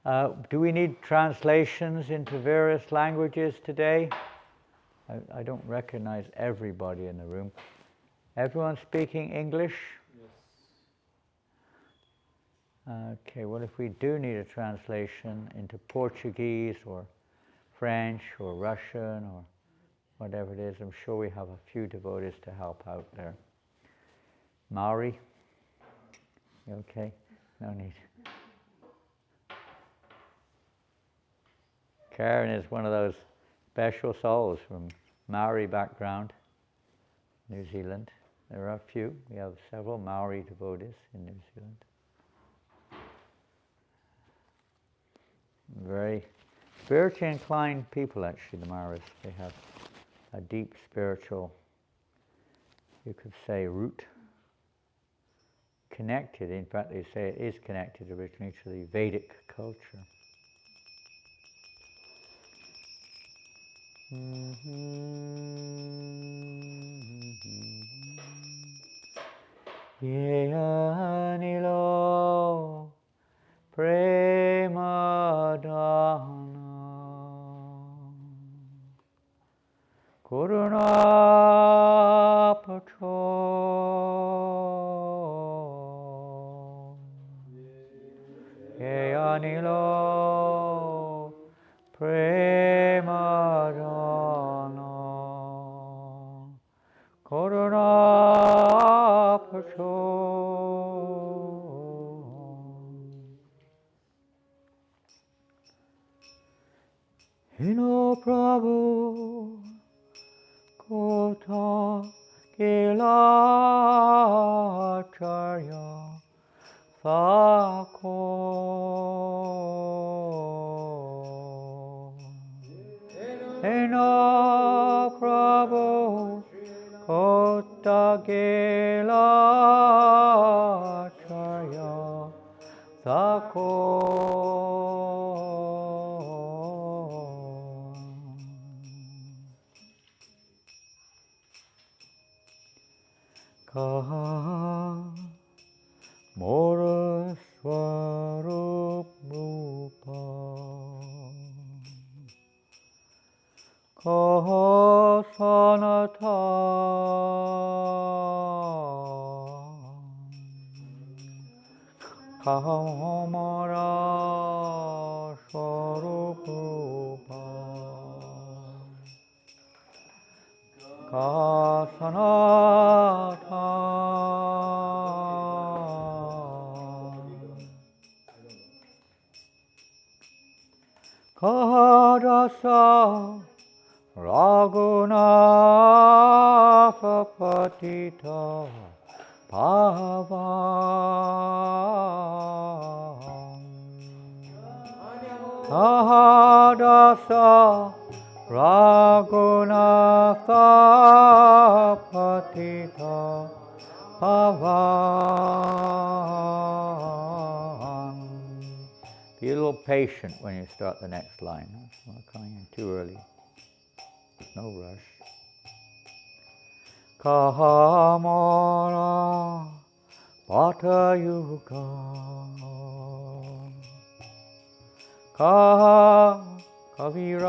Do we need translations into various languages today? I don't recognize everybody in the room. Everyone speaking English? Yes. Okay, well, if we do need a translation into Portuguese or French or Russian or whatever it is, I'm sure we have a few devotees to help out there. Maori? You okay? No need. Karen is one of those special souls from Maori background, New Zealand. There are a few. We have several Maori devotees in New Zealand. Very spiritually inclined people, actually, the Maoris. They have a deep spiritual, you could say, root. Connected, in fact, they say it is connected originally to the Vedic culture. Yeyanilo premadana Karunapacho Yeyanilo premadana Karunapacho Hino Prabhu Kota Kilacharya Thako Hino Prabhu Kota Kilacharya Thako Kaha Mora Swarup Rupa Kaha Sanatan Kaha Mora Swarup Rupa Kaha Sanatan Kahadasa Raghunatha Patita Pavan Kahadasa Raghunatha Patita Pavan. Be a little patient when you start the next line. It's not coming in too early. No rush. Kahamara Bhatta Yuga Kaha Kaviraj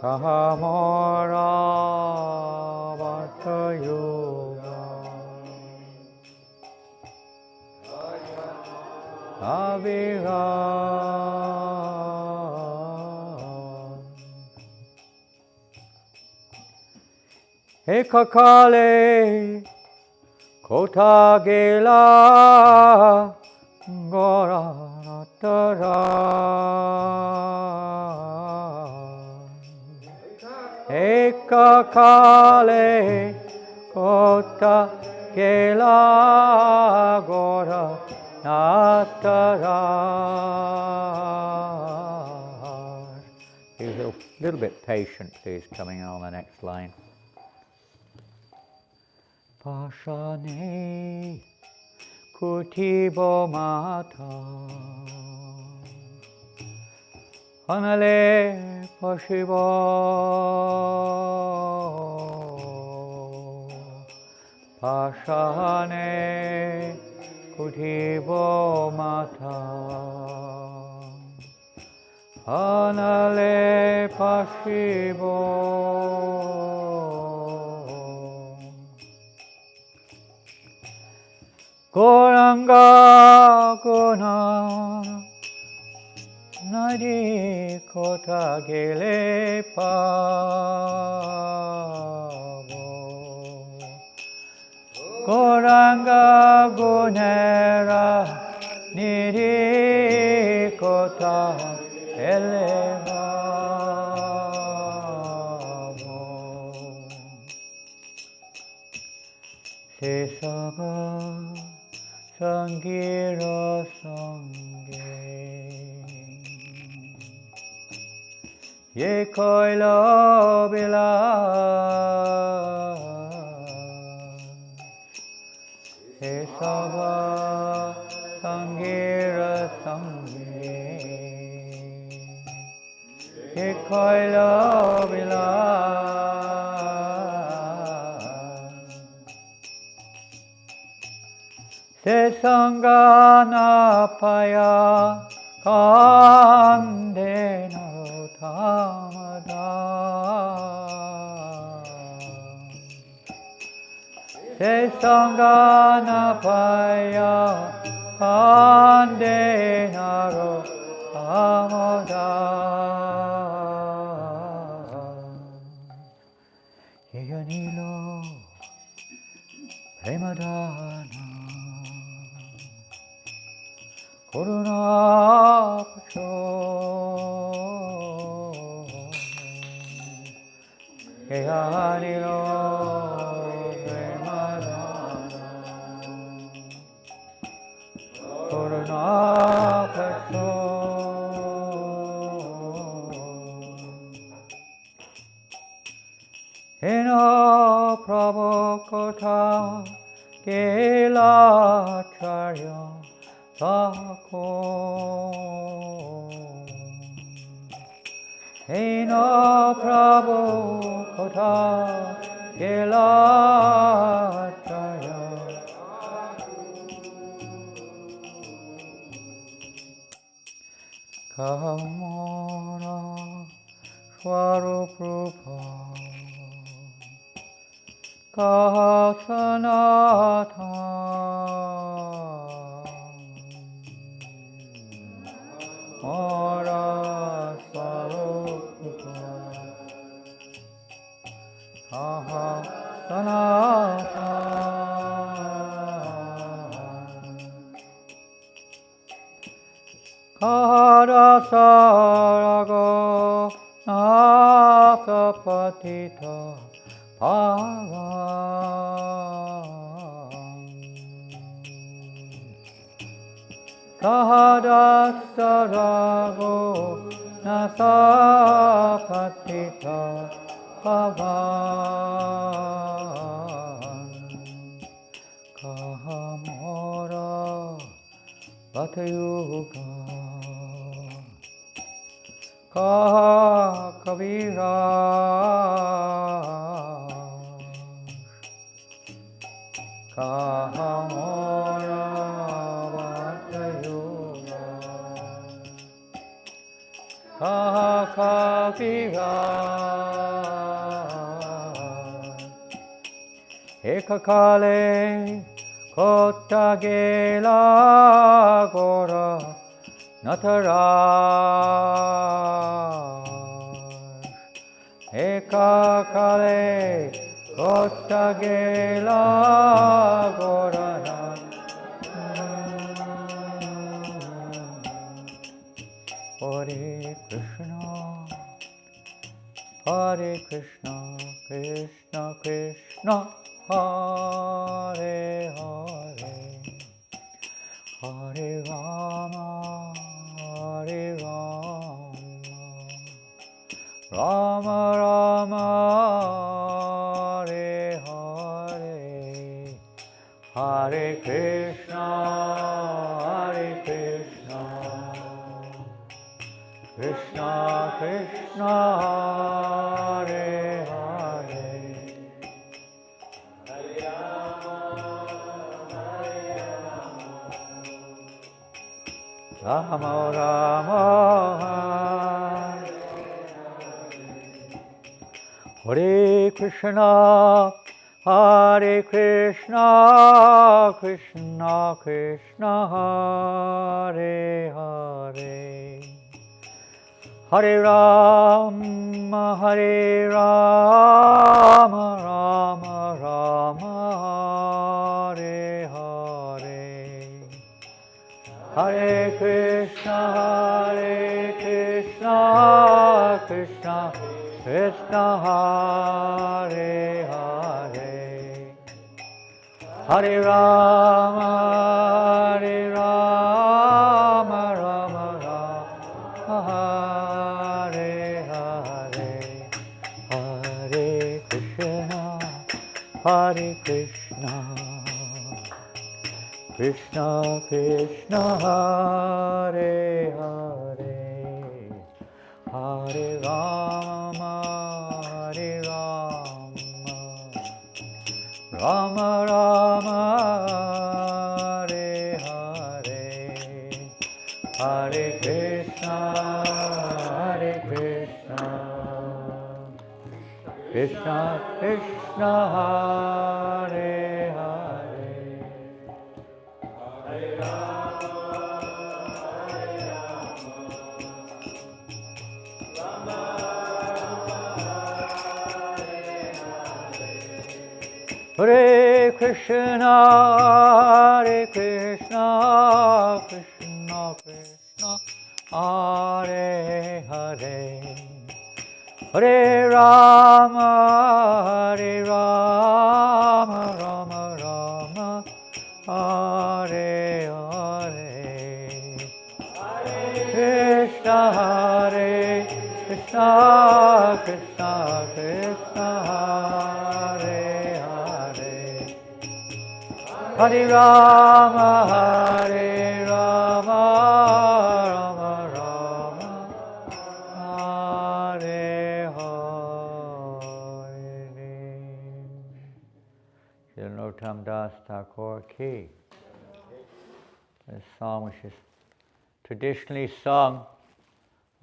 Kahamara Bhatta Yuga Kaviraj Ekakale Kotagela Raghunatha Ekakale Kotagela Raghunatha. Be a little bit patient, please, coming on the next line. Pashane Kutibo Mata Anale Pashivo Pashane Kutibo Mata Anale Pashibo Goranga Guna Nadi Kota Gele Pavo Goranga Gunera Nidi Kota Elevavo Sesaba Sangira Sange Ye Koilo Bila Sesava Sangira Sange Ye Koilo Bila Se sangana paya kande narotamada Se sangana paya kande narotamada Yeyanilo premadana Corona Pacho Kehanilo Premadana Corona Pacho Eno Prabhakota Kela Charya Sako Eno Prabhu Kota Kelachaya Kamara Swarupa Kasanatha Mara Swarupa Kasanatha Karasarago Nasapatita Bhavan Kahadasarago Nasapatita Bhavan Kahamora Vatayuga Kaviraj Kahamora Vatayuga Kaviraj Ekakale Kotagela Gora Nataraj Ekakale Kotagela Gora Hare Krishna Hare Krishna Krishna Krishna Hare Hare Hare Rama Hare Rama Rama Rama Hare Hare Hare Krishna Krishna Krishna Hare Hare Hare Rama Rama Rama Hare Krishna, Hare Krishna, Krishna Krishna, Hare Hare, Hare Rama, Hare Rama, Rama Rama, Hare Hare, Hare Krishna, Krishna Krishna, Hare Hare, Hare Rama, Rama Rama, Hare Hare, Hare Krishna, Krishna Krishna, Hare Hare, Hare Rama, Rama Rama, Hare Hare, Hare Krishna, Krishna Krishna, Hare Hare. Hare Krishna, Krishna Krishna, Hare Hare, Hare Rama, Rama Rama, Hare Hare, Krishna, Krishna Krishna, Hare Hare, Hare Rama, Rama Rama, Hare Hare. Raghunatha das Thakur ki. This song which is traditionally sung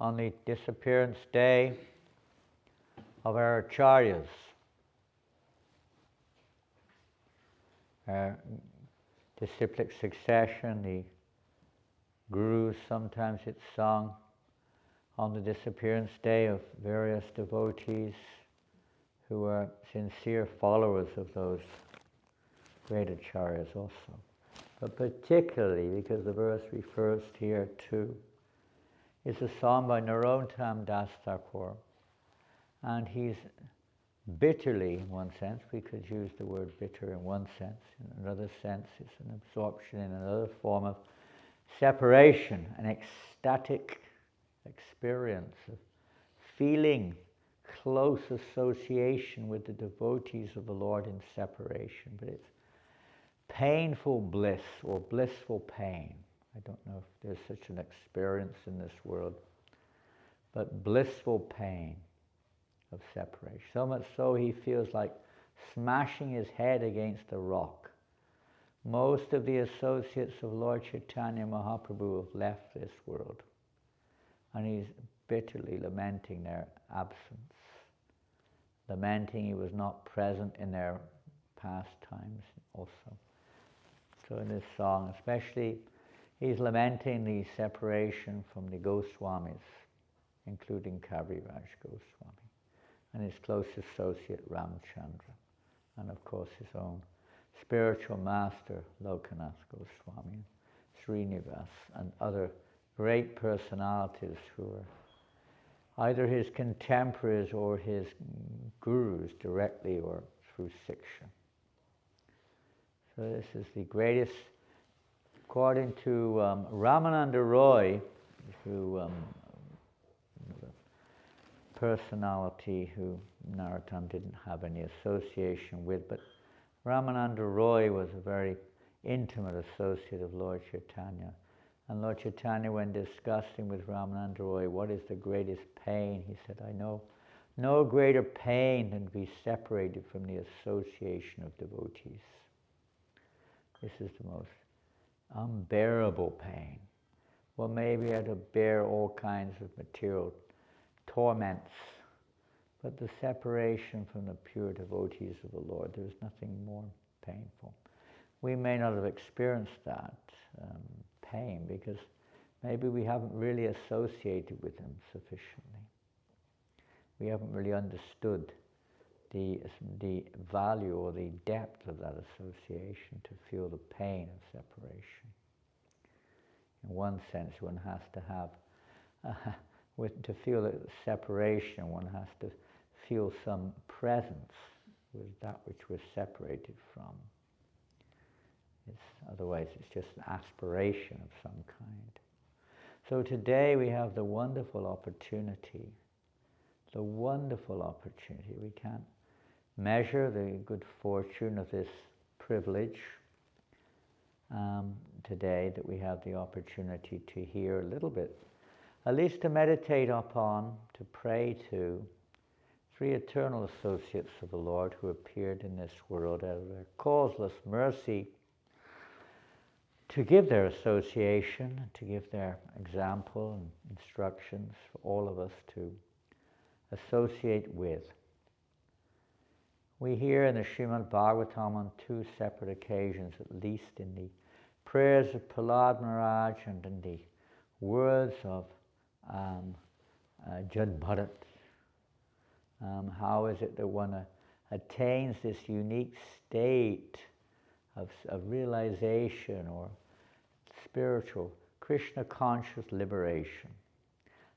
on the disappearance day of our acharyas. Our disciplic succession, the gurus, sometimes it's sung on the disappearance day of various devotees who are sincere followers of those great acharyas also. But particularly because the verse refers here to is a song by Raghunatha das Thakur, and he's bitterly, in one sense, we could use the word bitter in one sense, in another sense it's an absorption in another form of separation, an ecstatic experience of feeling close association with the devotees of the Lord in separation, but it's painful bliss or blissful pain. I don't know if there's such an experience in this world, but blissful pain of separation. So much so he feels like smashing his head against a rock. Most of the associates of Lord Chaitanya Mahaprabhu have left this world, and he's bitterly lamenting their absence, lamenting he was not present in their pastimes also. So in this song especially, he's lamenting the separation from the Goswamis, including Kaviraj Goswami, and his close associate Ramchandra, and of course his own spiritual master Raghunatha das Goswami, Srinivas, and other great personalities who are either his contemporaries or his gurus directly or through Siksha. So this is the greatest, according to Ramananda Roy, who personality who Narottam didn't have any association with, but Ramananda Roy was a very intimate associate of Lord Chaitanya. And Lord Chaitanya, when discussing with Ramananda Roy what is the greatest pain, he said, I know no greater pain than to be separated from the association of devotees. This is the most unbearable pain. Well, maybe we had to bear all kinds of material torments, but the separation from the pure devotees of the Lord, there is nothing more painful. We may not have experienced that pain because maybe we haven't really associated with them sufficiently. We haven't really understood the value or the depth of that association to feel the pain of separation. In one sense, one has to have, to feel the separation, one has to feel some presence with that which we're separated from. Otherwise, it's just an aspiration of some kind. So today we have the wonderful opportunity. We can't measure the good fortune of this privilege today that we have the opportunity to hear a little bit, at least to meditate upon, to pray to three eternal associates of the Lord who appeared in this world out of their causeless mercy, to give their association, to give their example and instructions for all of us to associate with. We hear in the Srimad Bhagavatam on two separate occasions, at least in the prayers of Prahlad Maharaj and in the words of Jad Bharat, how is it that one attains this unique state of realization or spiritual Krishna conscious liberation?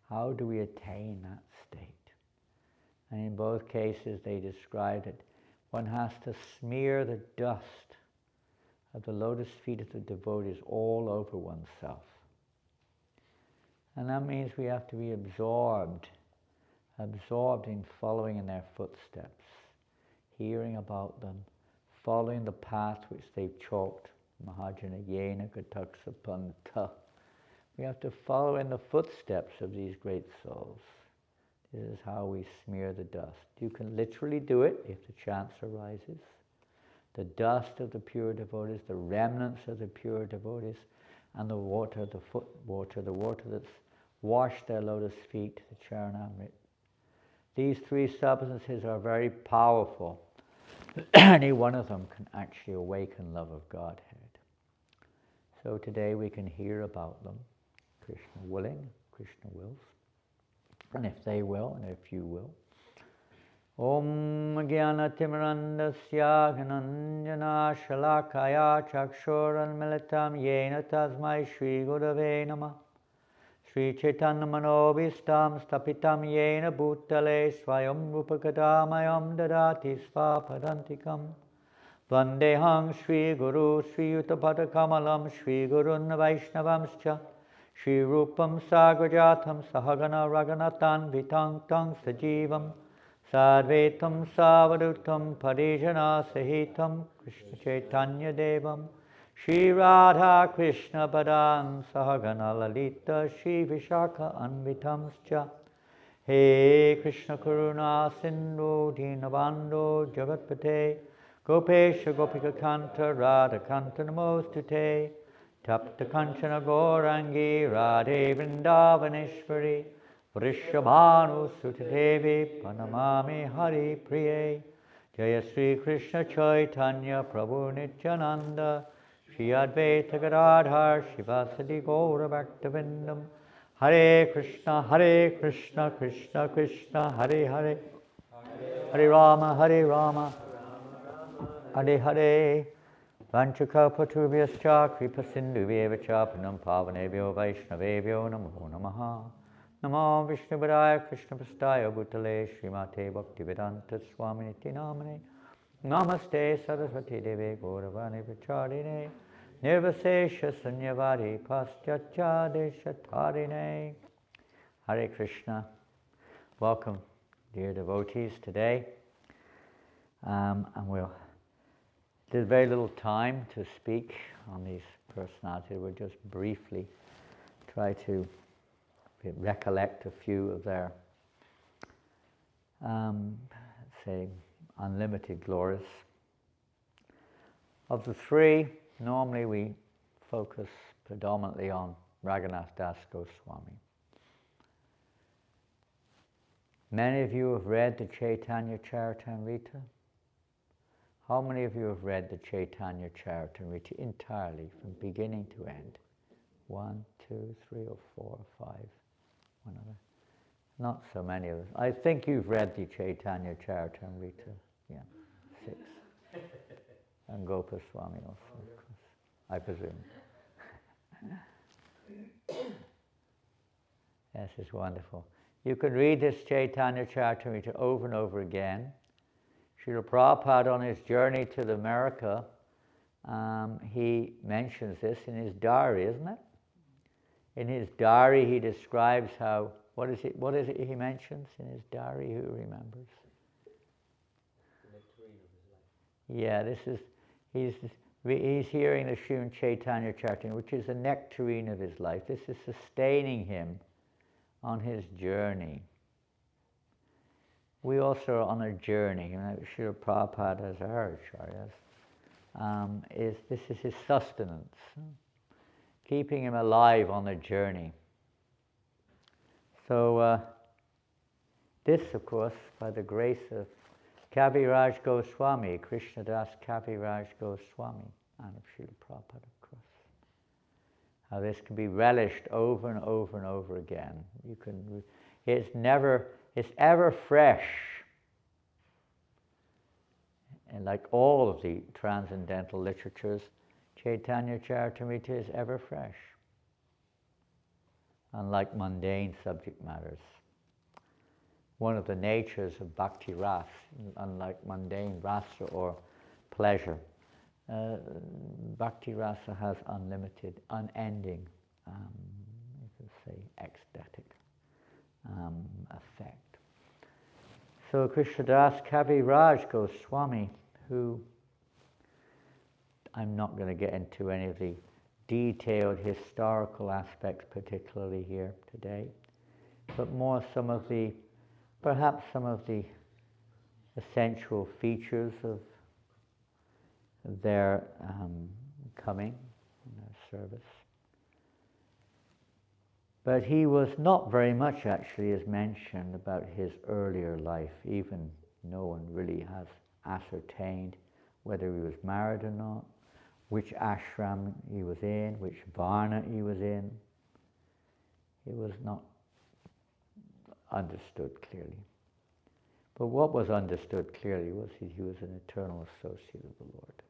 How do we attain that state? And in both cases they described it. One has to smear the dust of the lotus feet of the devotees all over oneself. And that means we have to be absorbed in following in their footsteps, hearing about them, following the path which they've chalked, Mahajana Yena Kataksa Panta. We have to follow in the footsteps of these great souls. This is how we smear the dust. You can literally do it if the chance arises. The dust of the pure devotees, the remnants of the pure devotees, and the water, the foot water, the water that's washed their lotus feet, the Charanamrit. These three substances are very powerful. Any one of them can actually awaken love of Godhead. So today we can hear about them, Krishna willing, Krishna wills, and if they will, and if you will. Om Jnana Timirandasya Gyananjana Shalakaya Chakshuran Militam Yena Tasmai Shri Gurave Namah Shri Chaitanya Manobhistam Stapitam Yena Bhutale Swayam Rupakadamayam Dadati Svapadantikam Vandehang Shri Guru Shri Yuttapada Kamalam Shri Gurun Vaishnavamscha Shri Rupam Sagrajatam Sahagana Raghunathan Vitang Tang Sajivam Sadvetam Savadutam Parijana Sahitam Krishna Chaitanya Devam Shri Radha Krishna Padam Sahagana Lalita Shri Vishaka Anvitamscha He Krishna Karuna Sindhu Dinabando Jagatpate Gopesha Gopika Kanta Radha Kanta Namostute Tapta Kanchana Gaurangi Radhe Vrindavaneshwari Vrishabhanu Sutadevi Panamami Hari Priye Jaya Sri Krishna Chaitanya Prabhu Nityananda Shri Advaita Gadadhar Shivasadi Gaura Bhaktivinoda Hare Krishna Krishna Krishna Hare Hare Hare Rama Hare Hare Vanchakapatubhyascha Kripasindhuvyevacha Pranam Pavanebhyo Vaishnavebhyo Namo Namaha Namo Vishnupadaya Krishna Prastaya Bhutale Srimate Bhaktivedanta Swami Niti Namane Namaste Saraswati Deve Gauravani Vacharine Nirvasesha Sanyavari Paschatya Deshatarine. Hare Krishna. Welcome, dear devotees, today. And there's very little time to speak on these personalities. We'll just briefly try to recollect a few of their, say, unlimited glories. Of the three, normally we focus predominantly on Raghunatha das Goswami. Many of you have read the Chaitanya Charitamrita. How many of you have read the Chaitanya Charitamrita entirely, from beginning to end? 1, 2, 3, or 4, or 5. One other. Not so many of us. I think you've read the Chaitanya Charitamrita. Yeah, 6. And Gopaswami also, of course, I presume. Yes, it's wonderful. You can read this Chaitanya Charitamrita over and over again. Srila Prabhupada, on his journey to America, he mentions this in his diary, isn't it? In his diary, he describes how, what is it he mentions in his diary? Who remembers? The nectarine of his life. Yeah, he's hearing the Sri Chaitanya Charitamrita, which is the nectarine of his life. This is sustaining him on his journey. We also are on a journey. You know, Srila Prabhupada as our acharyas, this is his sustenance, keeping him alive on the journey. So this, of course, by the grace of Kaviraj Goswami, Krsnadas Kaviraj Goswami, and of Srila Prabhupada, of course. How this can be relished over and over and over again. It's ever fresh. And like all of the transcendental literatures, Chaitanya Charitamrita is ever fresh. Unlike mundane subject matters. One of the natures of bhakti ras, unlike mundane rasa or pleasure, bhakti rasa has unlimited, unending, you could say, ecstatic effect. So Krsnadas Kaviraj Goswami, who I'm not going to get into any of the detailed historical aspects particularly here today, but more perhaps some of the essential features of their coming, their service. But he was not very much actually as mentioned about his earlier life. Even no one really has ascertained whether he was married or not, which ashram he was in, which varna he was in. It was not understood clearly. But what was understood clearly was that he was an eternal associate of the Lord,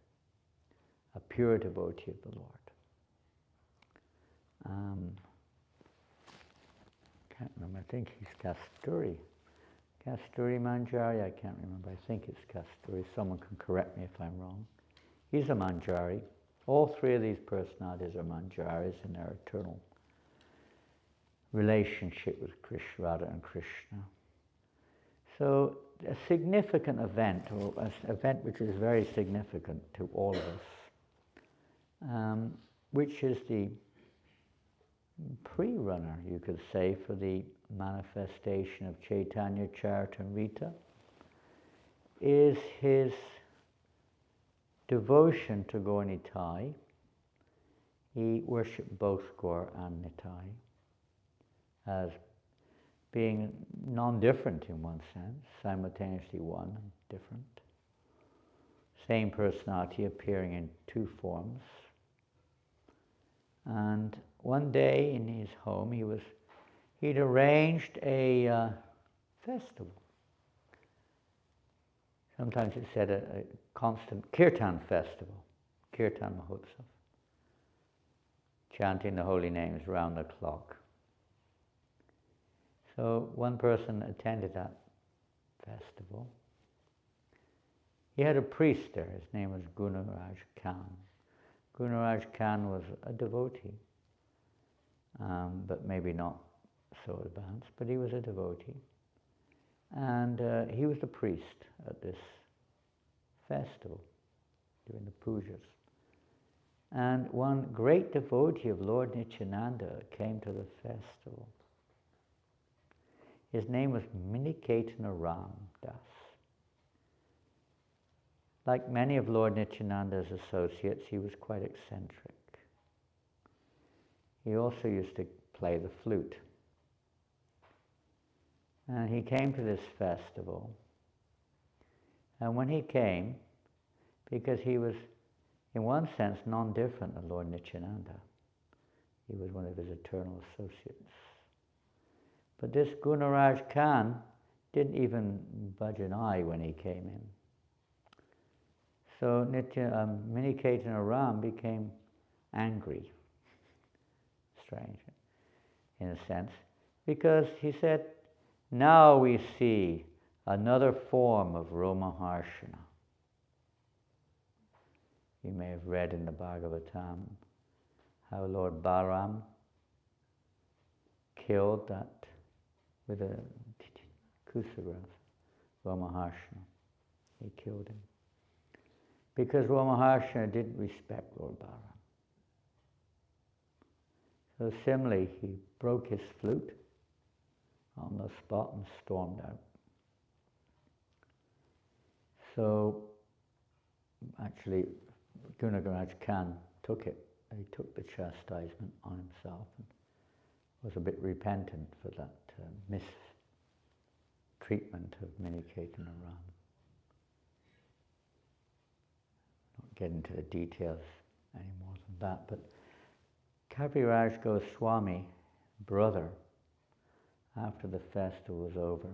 a pure devotee of the Lord. Can't remember, I think he's Kasturi. Kasturi Manjari, I can't remember, I think it's Kasturi. Someone can correct me if I'm wrong. He's a Manjari. All three of these personalities are Manjaris in their eternal relationship with Radha and Krishna. So a significant event, or an event which is very significant to all of us, which is the pre-runner, you could say, for the manifestation of Chaitanya Charitamrita, is his devotion to Gaur Nitai. He worshipped both Gaur and Nitai as being non-different in one sense, simultaneously one and different. Same personality appearing in two forms. And one day in his home, he'd arranged a festival. Sometimes it's said a constant kirtan festival, kirtan mahotsav, chanting the holy names round the clock. So one person attended that festival. He had a priest there. His name was Gunaraj Khan. Gunaraj Khan was a devotee, but maybe not so advanced, but he was a devotee. And he was the priest at this festival, during the pujas. And one great devotee of Lord Nityananda came to the festival. His name was Miniketana Ram Das. Like many of Lord Nityananda's associates, he was quite eccentric. he also used to play the flute. And he came to this festival. And when he came, because he was, in one sense, non-different than Lord Nityananda. He was one of his eternal associates. But this Gunaraj Khan didn't even budge an eye when he came in. So Miniketana Ram became angry, strange, in a sense, because he said, now we see another form of Romaharshana. You may have read in the Bhagavatam how Lord Balaram killed that with a kusagraph, Romaharshana. He killed him. Because Romaharshana didn't respect Lord Balaram. So similarly, he broke his flute on the spot and stormed out. So actually, Gunaraj Khan took it. He took the chastisement on himself and was a bit repentant for that mistreatment of Miniketana Ram. Not get into the details any more than that, but Kaviraj Goswami, brother, after the festival was over,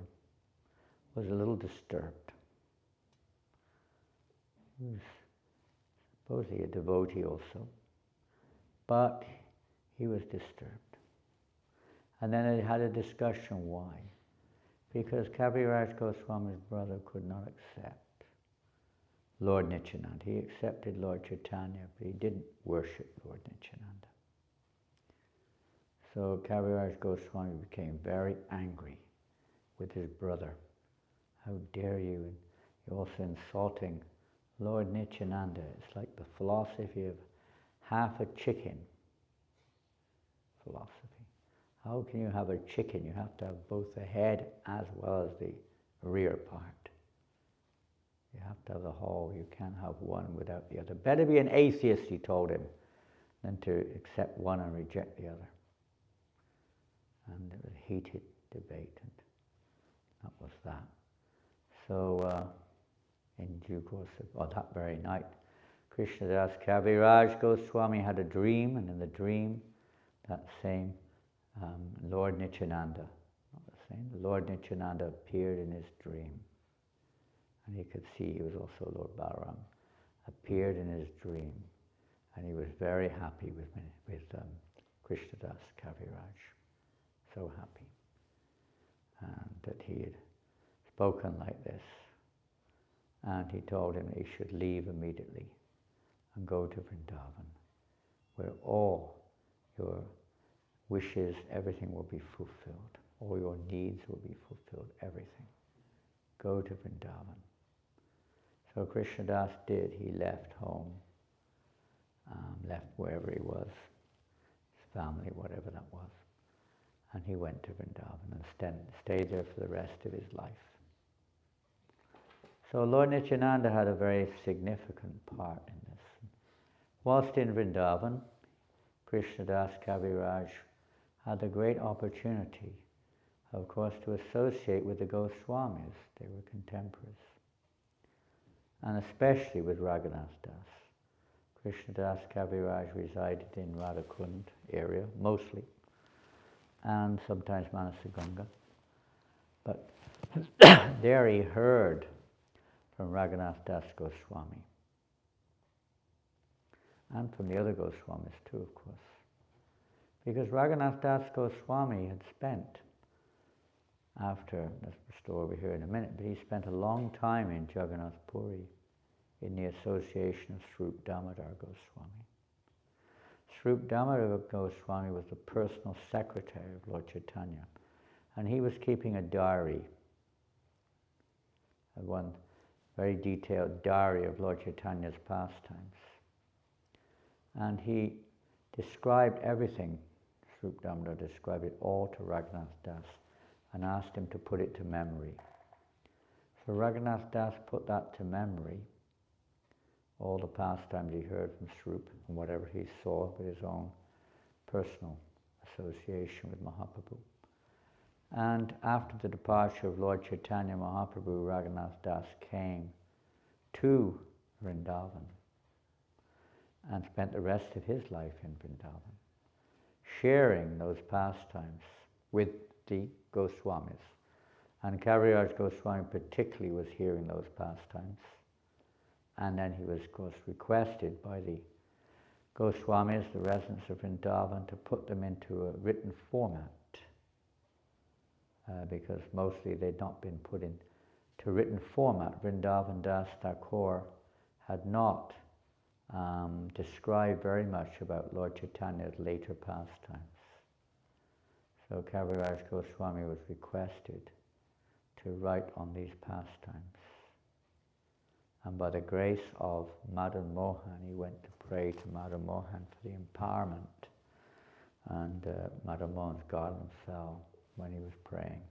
was a little disturbed. He was supposedly a devotee also, but he was disturbed. And then they had a discussion why. Because Kaviraj Goswami's brother could not accept Lord Nityananda. He accepted Lord Chaitanya, but he didn't worship Lord Nityananda. So Kaviraj Goswami became very angry with his brother. How dare you? And you're also insulting Lord Nityananda. It's like the philosophy of half a chicken philosophy. How can you have a chicken? You have to have both the head as well as the rear part. You have to have the whole. You can't have one without the other. Better be an atheist, he told him, than to accept one and reject the other. And it was a heated debate, and that was that. So in due course, that very night, Krsnadas Kaviraj Goswami had a dream, and in the dream, that same Lord Nityananda, not the same, Lord Nityananda appeared in his dream. And he could see he was also Lord Balaram, appeared in his dream. And he was very happy with Krsnadas Kaviraj. So happy. And that he had spoken like this. And he told him he should leave immediately and go to Vrindavan, where all your wishes, everything will be fulfilled. All your needs will be fulfilled, everything. Go to Vrindavan. So Krsnadas did. He left home, left wherever he was, his family, whatever that was. And he went to Vrindavan and stayed there for the rest of his life. So Lord Nityananda had a very significant part in this. Whilst in Vrindavan, Krsnadas Kaviraj had the great opportunity, of course, to associate with the Goswamis. They were contemporaries. And especially with Raghunath Das. Krsnadas Kaviraj resided in Radhakund area, mostly, and sometimes Manasaganga. But there he heard from Raghunath das Goswami. And from the other Goswamis too, of course. Because Raghunath das Goswami had spent, after, that's the story over here in a minute, but he spent a long time in Jagannath Puri in the association of Swarup Damodar Goswami. Swarup Damodar Goswami was the personal secretary of Lord Chaitanya, and he was keeping a diary, one very detailed diary of Lord Chaitanya's pastimes. And he described everything, Swarup Damodar described it all to Raghunath Das and asked him to put it to memory. So Raghunath Das put that to memory, all the pastimes he heard from Swarup and whatever he saw with his own personal association with Mahaprabhu. And after the departure of Lord Chaitanya Mahaprabhu, Raghunatha Das came to Vrindavan and spent the rest of his life in Vrindavan, sharing those pastimes with the Goswamis. And Kaviraj Goswami particularly was hearing those pastimes. And then he was, of course, requested by the Goswamis, the residents of Vrindavan, to put them into a written format, because mostly they'd not been put into written format. Vrindavan Das Thakur had not described very much about Lord Chaitanya's later pastimes. So Kaviraj Goswami was requested to write on these pastimes. And by the grace of Madan Mohan, he went to pray to Madan Mohan for the empowerment. And Madan Mohan's garland fell when he was praying.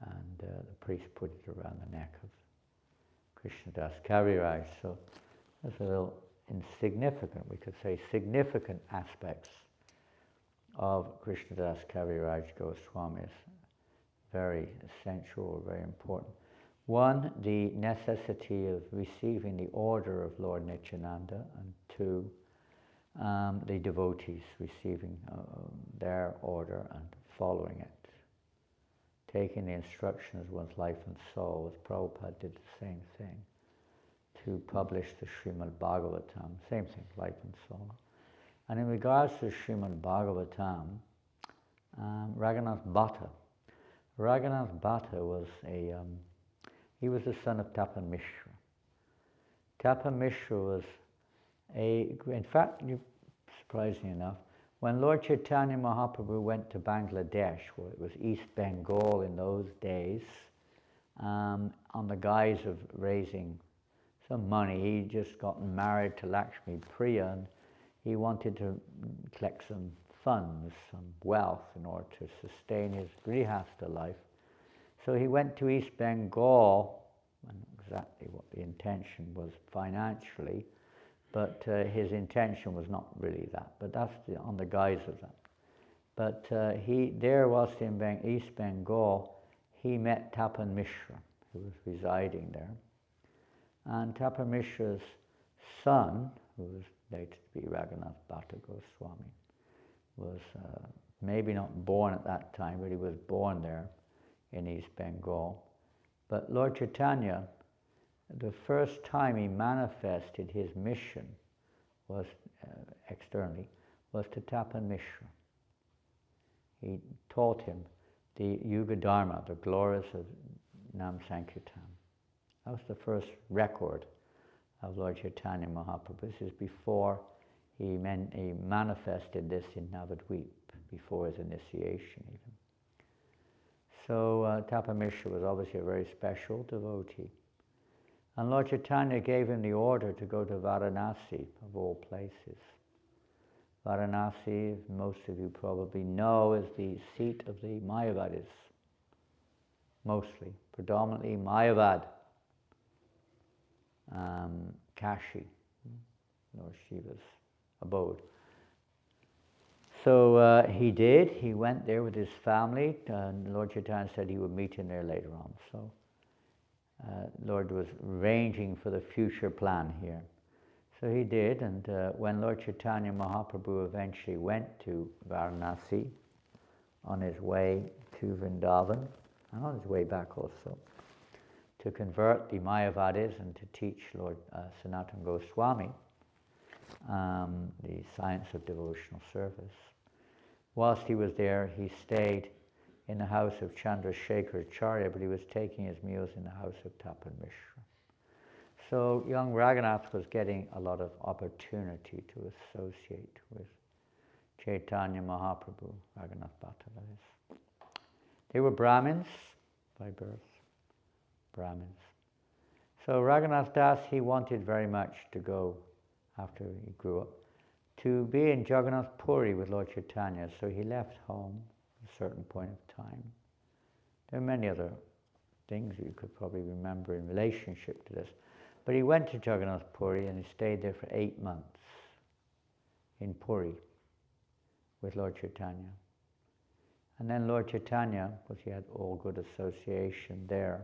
And the priest put it around the neck of Krsnadas Kaviraj. So there's a little insignificant, we could say significant aspects of Krsnadas Kaviraj Goswami's very essential, very important. One, the necessity of receiving the order of Lord Nityananda, and two, the devotees receiving their order and following it, taking the instructions of one's life and soul, as Prabhupada did the same thing, to publish the Srimad Bhagavatam, same thing, life and soul. And in regards to Srimad Bhagavatam, Raghunath Bhatta was he was the son of Tapan Mishra. Tapan Mishra was in fact, surprisingly enough, when Lord Chaitanya Mahaprabhu went to Bangladesh, where it was East Bengal in those days, on the guise of raising some money, he'd just gotten married to Lakshmi Priya, and he wanted to collect some funds, some wealth, in order to sustain his grihastha life. So he went to East Bengal, and exactly what the intention was financially, but his intention was not really that, but that's on the guise of that. But whilst in East Bengal, he met Tapan Mishra, who was residing there. And Tapan Mishra's son, who was later to be Raghunath Bhatta Goswami, was maybe not born at that time, but he was born there in East Bengal. But Lord Chaitanya, the first time he manifested his mission was externally, was to Tapan Mishra. He taught him the Yuga Dharma, the glories of Nam Sankirtan. That was the first record of Lord Chaitanya Mahaprabhu. This is before he manifested this in Navadvip, before his initiation even. So Tapan Mishra was obviously a very special devotee. And Lord Chaitanya gave him the order to go to Varanasi, of all places. Varanasi, most of you probably know, is the seat of the Mayavadis. Mostly, predominantly Mayavad, Kashi, Lord Shiva's abode. So he went there with his family, and Lord Chaitanya said he would meet him there later on. So Lord was arranging for the future plan here. So he did, and when Lord Chaitanya Mahaprabhu eventually went to Varanasi, on his way to Vrindavan, and on his way back also, to convert the Mayavadis and to teach Lord Sanatana Goswami the science of devotional service. Whilst he was there, he stayed in the house of Chandrasekhar Acharya, but he was taking his meals in the house of Tapan Mishra. So young Raghunath was getting a lot of opportunity to associate with Chaitanya Mahaprabhu, Raghunath Bhatta, that is. They were Brahmins by birth, Brahmins. So Raghunath Das, he wanted very much to go, after he grew up, to be in Jagannath Puri with Lord Chaitanya, so he left home at a certain point of time. There are many other things you could probably remember in relationship to this, but he went to Jagannath Puri and he stayed there for 8 months in Puri. with Lord Chaitanya. And then Lord Chaitanya, because he had all good association there,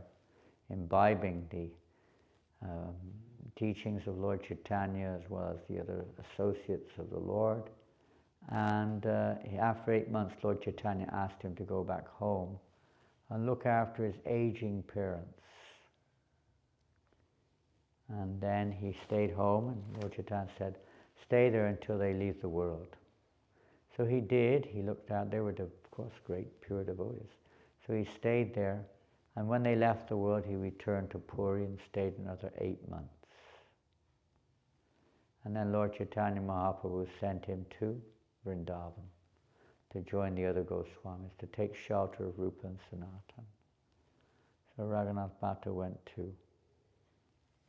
imbibing the teachings of Lord Chaitanya as well as the other associates of the Lord. And after 8 months, Lord Chaitanya asked him to go back home and look after his aging parents. And then he stayed home, and Lord Chaitanya said, stay there until they leave the world. So he did. He looked out. They were, of course, great pure devotees. So he stayed there, and when they left the world, he returned to Puri and stayed another 8 months. And then Lord Chaitanya Mahaprabhu sent him to Vrindavan to join the other Goswamis, to take shelter of Rupa and Sanatan. So Raghunath Bhatta went to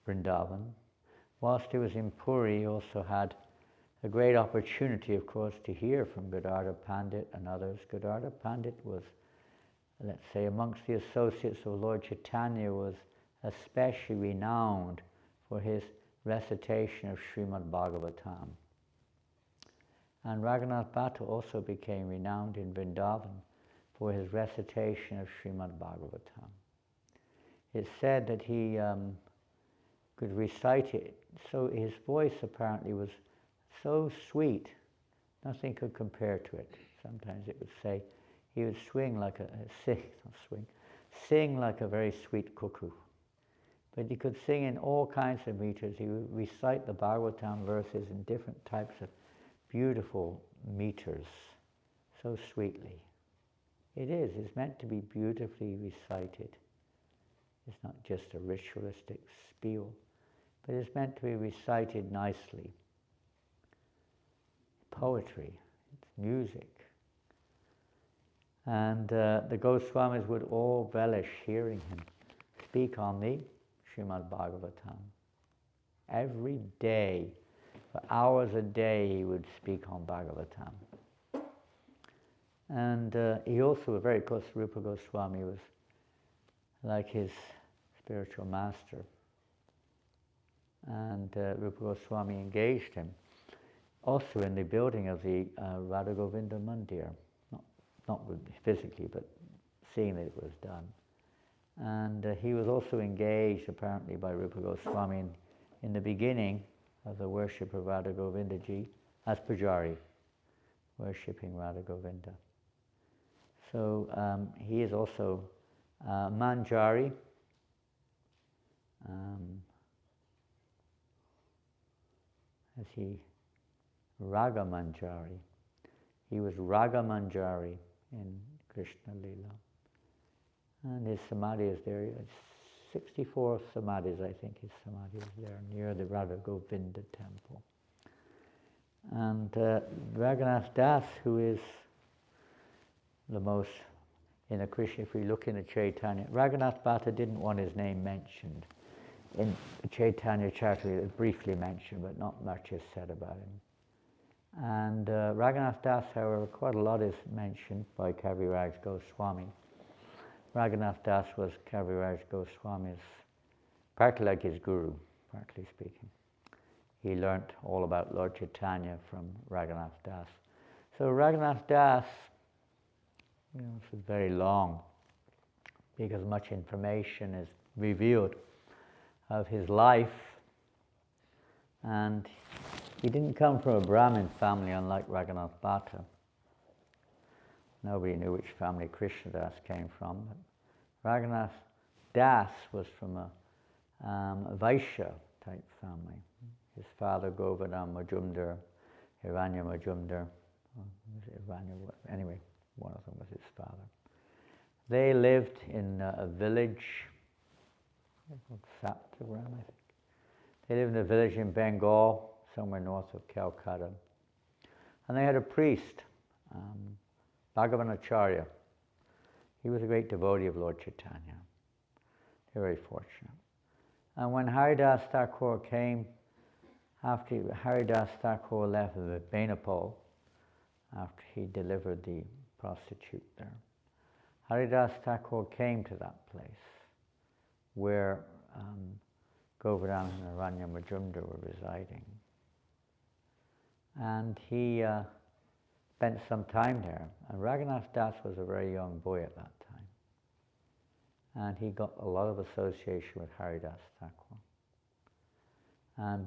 Vrindavan. Whilst he was in Puri, he also had a great opportunity, of course, to hear from Gadadhar Pandit and others. Gadadhar Pandit was, let's say, amongst the associates of Lord Chaitanya, was especially renowned for his recitation of Srimad Bhagavatam. And Raghunath Bhatta also became renowned in Vrindavan for his recitation of Srimad Bhagavatam. It's said that he could recite it, so his voice apparently was so sweet, nothing could compare to it. Sometimes it would say, he would sing like a very sweet cuckoo. But he could sing in all kinds of meters. He would recite the Bhagavatam verses in different types of beautiful meters, so sweetly. It's meant to be beautifully recited. It's not just a ritualistic spiel, but it's meant to be recited nicely. Poetry, it's music. And the Goswamis would all relish hearing him speak on the Srimad Bhagavatam. Every day, for hours a day, he would speak on Bhagavatam. And he also, very close to Rupa Goswami, was like his spiritual master. And Rupa Goswami engaged him also in the building of the Radha Govinda Mandir. Not physically, but seeing that it was done. And he was also engaged, apparently, by Rupa Goswami in the beginning of the worship of Radha Govinda Ji as Pujari, worshipping Radha Govinda. So he is also Manjari. As he Raga Manjari. He was Raga Manjari in Krishna Lila. And his samadhi is there. It's 64 samadhis, I think his samadhi is there, near the Radha Govinda temple. And Raghunath Das, who is the most, in the Krishna, if we look in the Chaitanya, Raghunath Bhatta didn't want his name mentioned. In Chaitanya Charitamrita, it's briefly mentioned, but not much is said about him. And Raghunath Das, however, quite a lot is mentioned by Kaviraj Goswami. Raghunath Das was Kaviraj Goswami's, partly like his guru, partly speaking. He learnt all about Lord Chaitanya from Raghunath Das. So Raghunath Das, this is very long, because much information is revealed of his life. And he didn't come from a Brahmin family, unlike Raghunath Bhatta. Nobody knew which family Krsnadas came from. But Raghunath Das was from a Vaishya type family. His father, Govardhan Majumdar, Hiranya Majumdar, anyway, one of them was his father. They lived in a village called Saptagram, I think. They lived in a village in Bengal, somewhere north of Calcutta. And they had a priest, Bhagavanacharya. He was a great devotee of Lord Chaitanya. They were very fortunate. And when Haridas Thakur came, after Haridas Thakur left Benapole, after he delivered the prostitute there, Haridas Thakur came to that place where Govardhan and Aranya Majumdar were residing. And he spent some time there. And Raghunatha Das was a very young boy at that time. And he got a lot of association with Haridas Thakur. And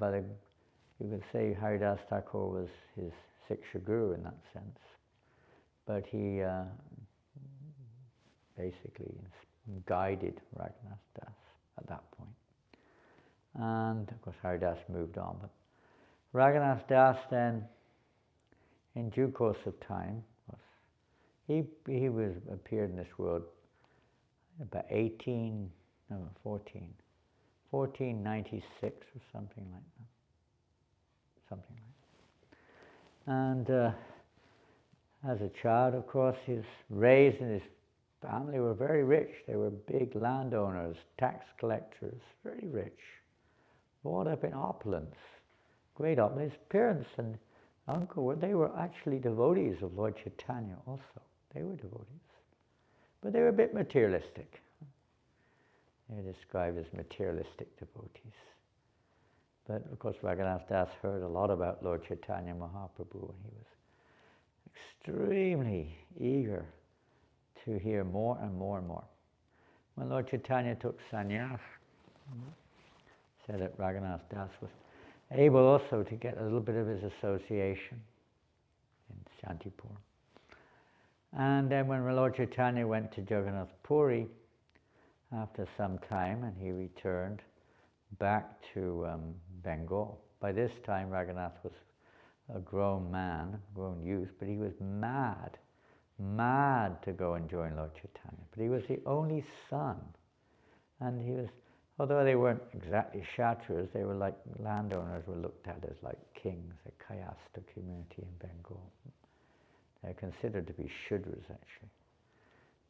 you could say Haridas Thakur was his Siksha Guru in that sense. But he basically guided Raghunatha Das at that point. And of course Haridas moved on. But Raghunatha Das then, in due course of time, he appeared in this world about 1496 or something like that. And as a child, of course, he was raised in his family were very rich. They were big landowners, tax collectors, very rich, brought up in opulence, great opulence. His parents and uncle, they were actually devotees of Lord Chaitanya also. They were devotees. But they were a bit materialistic. They were described as materialistic devotees. But of course Raghunatha Das heard a lot about Lord Chaitanya Mahaprabhu, and he was extremely eager to hear more and more and more. When Lord Chaitanya took sannyas, said that Raghunatha Das was able also to get a little bit of his association in Shantipur. And then when Lord Chaitanya went to Jagannath Puri after some time, and he returned back to Bengal. By this time Raghunath was a grown man, grown youth, but he was mad to go and join Lord Chaitanya. But he was the only son, and he was, although they weren't exactly Kshatras, they were like landowners, were looked at as like kings, a Kayasta community in Bengal. They're considered to be Shudras actually.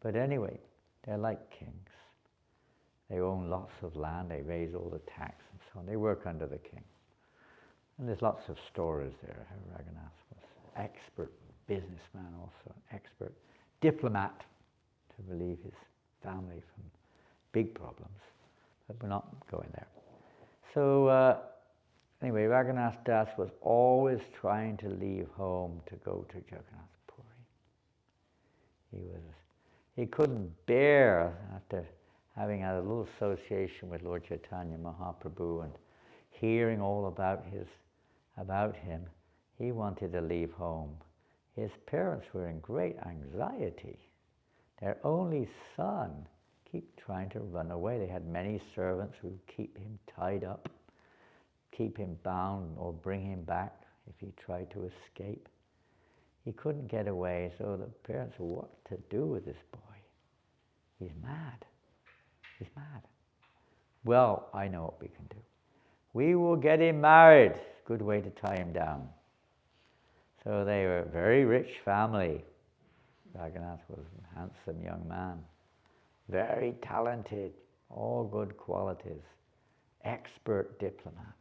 But anyway, they're like kings. They own lots of land, they raise all the tax and so on. They work under the king. And there's lots of stories there how Raghunath was an expert businessman also, an expert diplomat to relieve his family from big problems. But we're not going there. So anyway, Raghunath Das was always trying to leave home to go to Jagannath Puri. He couldn't bear, after having had a little association with Lord Chaitanya Mahaprabhu and hearing all about him, he wanted to leave home. His parents were in great anxiety. Their only son kept trying to run away. They had many servants who would keep him tied up, keep him bound, or bring him back if he tried to escape. He couldn't get away, so the parents said, what to do with this boy? He's mad. He's mad. Well, I know what we can do. We will get him married. Good way to tie him down. So they were a very rich family. Raghunath was a handsome young man, very talented, all good qualities, expert diplomat,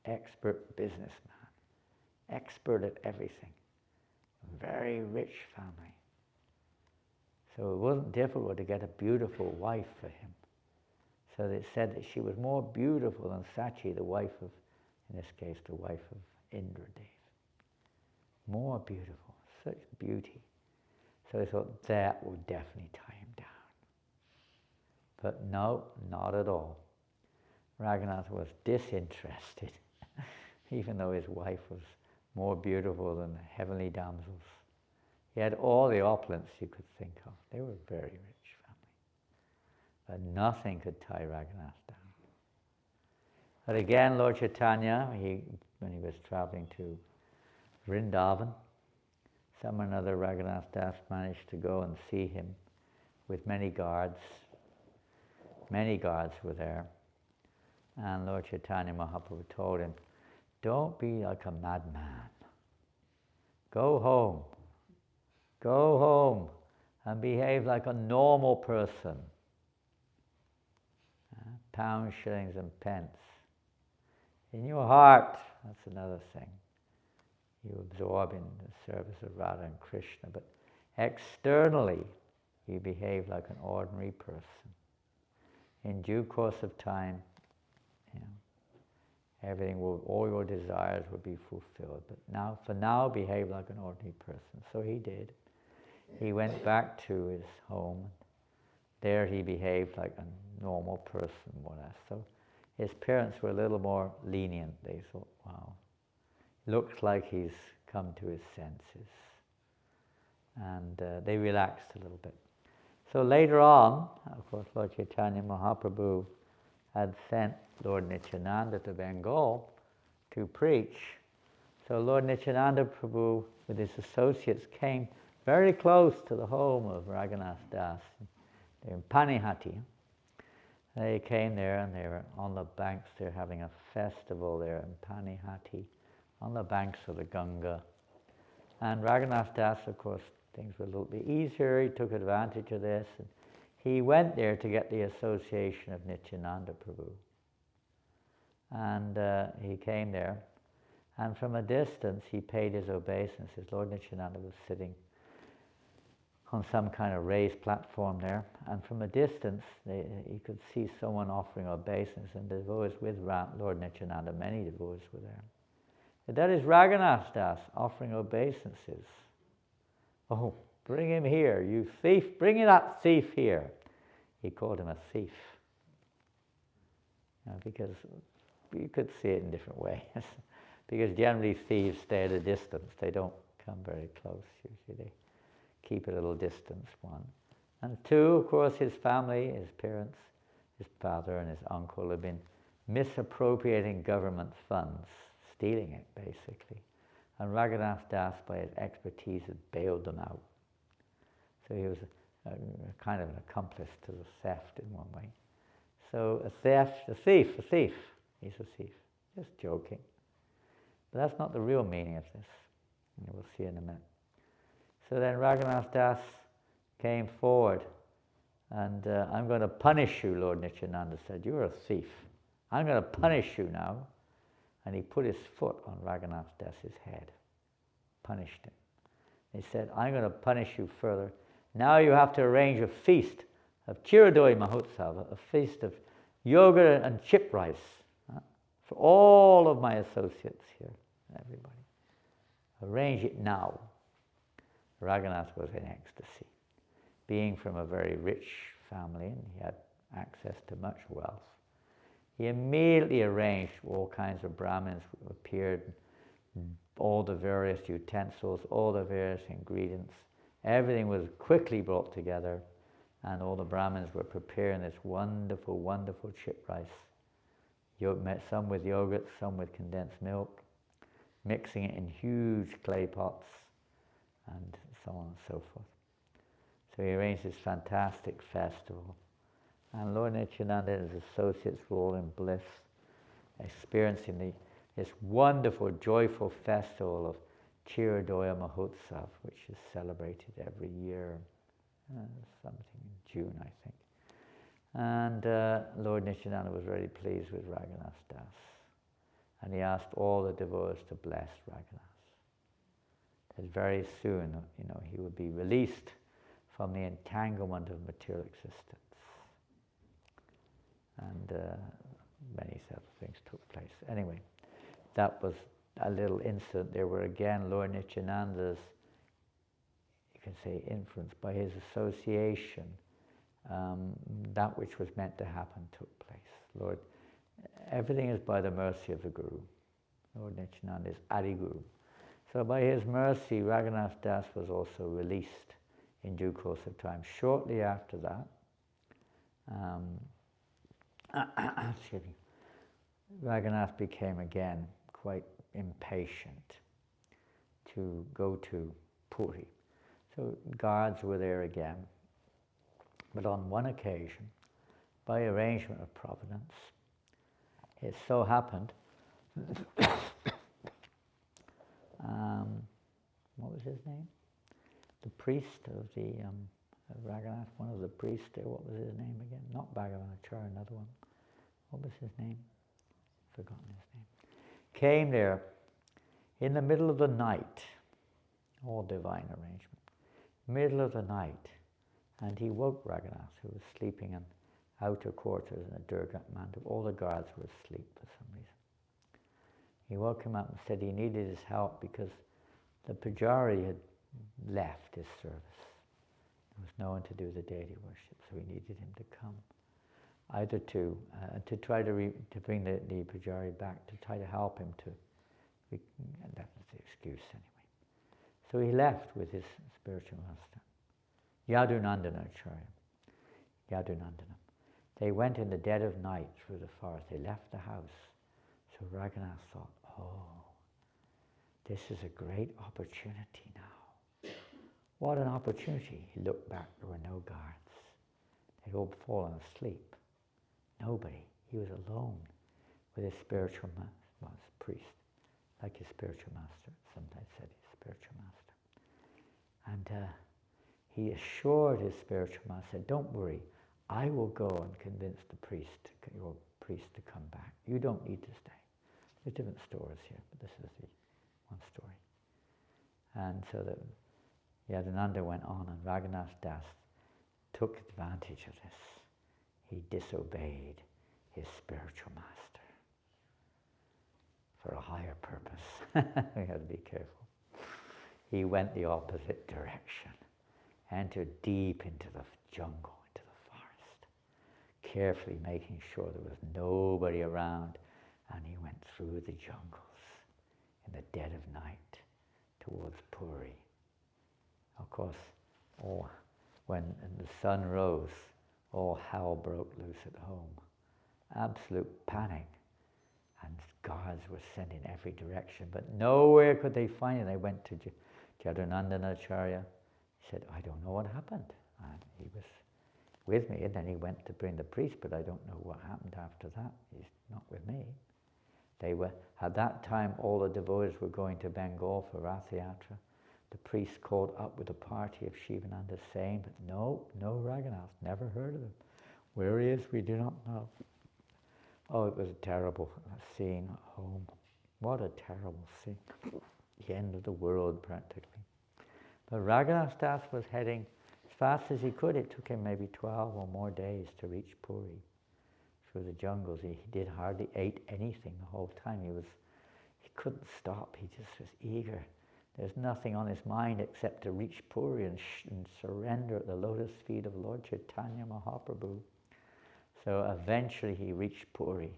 expert businessman, expert at everything. Very rich family. So it wasn't difficult to get a beautiful wife for him. So they said that she was more beautiful than Sachi, the wife of, in this case, the wife of Indradev. More beautiful, such beauty. So they thought that would definitely tie him down. But no, not at all. Raghunath was disinterested, even though his wife was more beautiful than the heavenly damsels. He had all the opulence you could think of. They were a very rich family. But nothing could tie Raghunath down. But again, Lord Chaitanya, when he was traveling to Vrindavan, some or another Raghunath Das managed to go and see him with many guards. Many guards were there. And Lord Chaitanya Mahaprabhu told him, don't be like a madman. Go home. Go home and behave like a normal person. Pounds, shillings and pence. In your heart, that's another thing. You absorb in the service of Radha and Krishna, but externally you behave like an ordinary person. In due course of time, Everything will, all your desires will be fulfilled. But now, for now, behave like an ordinary person. So he did. He went back to his home. There he behaved like a normal person, more or less. So his parents were a little more lenient. They thought, wow, looks like he's come to his senses. And they relaxed a little bit. So later on, of course, Lord Chaitanya Mahaprabhu had sent Lord Nityananda to Bengal to preach. So Lord Nityananda Prabhu with his associates came very close to the home of Raghunatha Das. They're in Panihati. They came there and they were on the banks. They're having a festival there in Panihati, on the banks of the Ganga. And Raghunatha Das, of course, things were a little bit easier. He took advantage of this. And he went there to get the association of Nityananda Prabhu. And he came there. And from a distance, he paid his obeisances. Lord Nityananda was sitting on some kind of raised platform there. And from a distance, he could see someone offering obeisance. And the devotees with Lord Nityananda, many devotees were there. That is Raghunatha Das offering obeisances. Oh, bring him here, you thief. Bring that thief here. He called him a thief. Because you could see it in different ways. Because generally thieves stay at a distance. They don't come very close. Usually they keep a little distance, one. And two, of course, his family, his parents, his father and his uncle have been misappropriating government funds, stealing it, basically. And Raghunatha Das, by his expertise, had bailed them out. So he was a kind of an accomplice to the theft in one way. So a thief, he's a thief. Just joking. But that's not the real meaning of this. We'll see in a minute. So then Raghunatha Das came forward, and I'm going to punish you, Lord Nityananda said. You're a thief. I'm going to punish you now. And he put his foot on Raghunatha Das's head, punished him. He said, I'm going to punish you further. Now you have to arrange a feast of Chiradoi Mahotsava, a feast of yogurt and chip rice for all of my associates here, everybody. Arrange it now. Raghunath was in ecstasy. Being from a very rich family, and he had access to much wealth, he immediately arranged all kinds of Brahmins appeared, all the various utensils, all the various ingredients. Everything was quickly brought together, and all the Brahmins were preparing this wonderful, wonderful chip rice. Some with yogurt, some with condensed milk, mixing it in huge clay pots, and so on and so forth. So he arranged this fantastic festival. And Lord Nityananda and his associates were all in bliss, experiencing this wonderful, joyful festival of Chiradoi Mahotsav, which is celebrated every year, something in June, I think. And Lord Nityananda was very pleased with Raghunatha Das. And he asked all the devotees to bless Raghunath. That very soon, he would be released from the entanglement of material existence. And many other things took place. Anyway, that was a little incident. There were again Lord Nityananda's, you can say, influence by his association. That which was meant to happen took place. Everything is by the mercy of the Guru. Lord Nityananda is Adi Guru. So by his mercy, Raghunatha Das was also released in due course of time. Shortly after that, excuse me, Raghunath became again quite impatient to go to Puri. So guards were there again. But on one occasion, by arrangement of Providence, it so happened, what was his name? The priest of the Raghunath, one of the priests there, what was his name again? Not Bhagavanachara, another one. What was his name? Forgotten his name. Came there in the middle of the night, all divine arrangement, middle of the night, and he woke Raghunath, who was sleeping in outer quarters in a Durga Mandap. All the guards were asleep for some reason. He woke him up and said he needed his help because the Pujari had left his service. There was no one to do the daily worship, so he needed him to come, either to try to bring the Pujari back, to try to help him to, and that was the excuse anyway. So he left with his spiritual master, Yadunandana Acharya. Yadunandana. They went in the dead of night through the forest. They left the house. So Raghunath thought, oh, this is a great opportunity now. What an opportunity. He looked back, there were no guards. They'd all fallen asleep. Nobody. He was alone with his spiritual master, well, his priest, like his spiritual master. Sometimes said his spiritual master. And he assured his spiritual master, don't worry, I will go and convince your priest to come back. You don't need to stay. There's different stories here, but this is the one story. And so that Yadunanda went on, and Raghunath Das took advantage of this. He disobeyed his spiritual master for a higher purpose. We have to be careful. He went the opposite direction, entered deep into the jungle, into the forest, carefully making sure there was nobody around, and he went through the jungles in the dead of night towards Puri. Of course, when the sun rose, all hell broke loose at home. Absolute panic. And guards were sent in every direction, but nowhere could they find it. They went to Yadunandana Acharya. He said, I don't know what happened. And he was with me, and then he went to bring the priest, but I don't know what happened after that. He's not with me. They were, at that time, all the devotees were going to Bengal for Rath Yatra. The priest called up with a party of Shivananda saying, but no Raghunath, never heard of him. Where he is, we do not know. Oh, it was a terrible scene at home. What a terrible scene. The end of the world, practically. But Raghunath Das was heading as fast as he could. It took him maybe 12 or more days to reach Puri through the jungles. He did hardly ate anything the whole time. He couldn't stop. He just was eager. There's nothing on his mind except to reach Puri and surrender at the lotus feet of Lord Chaitanya Mahaprabhu. So eventually he reached Puri,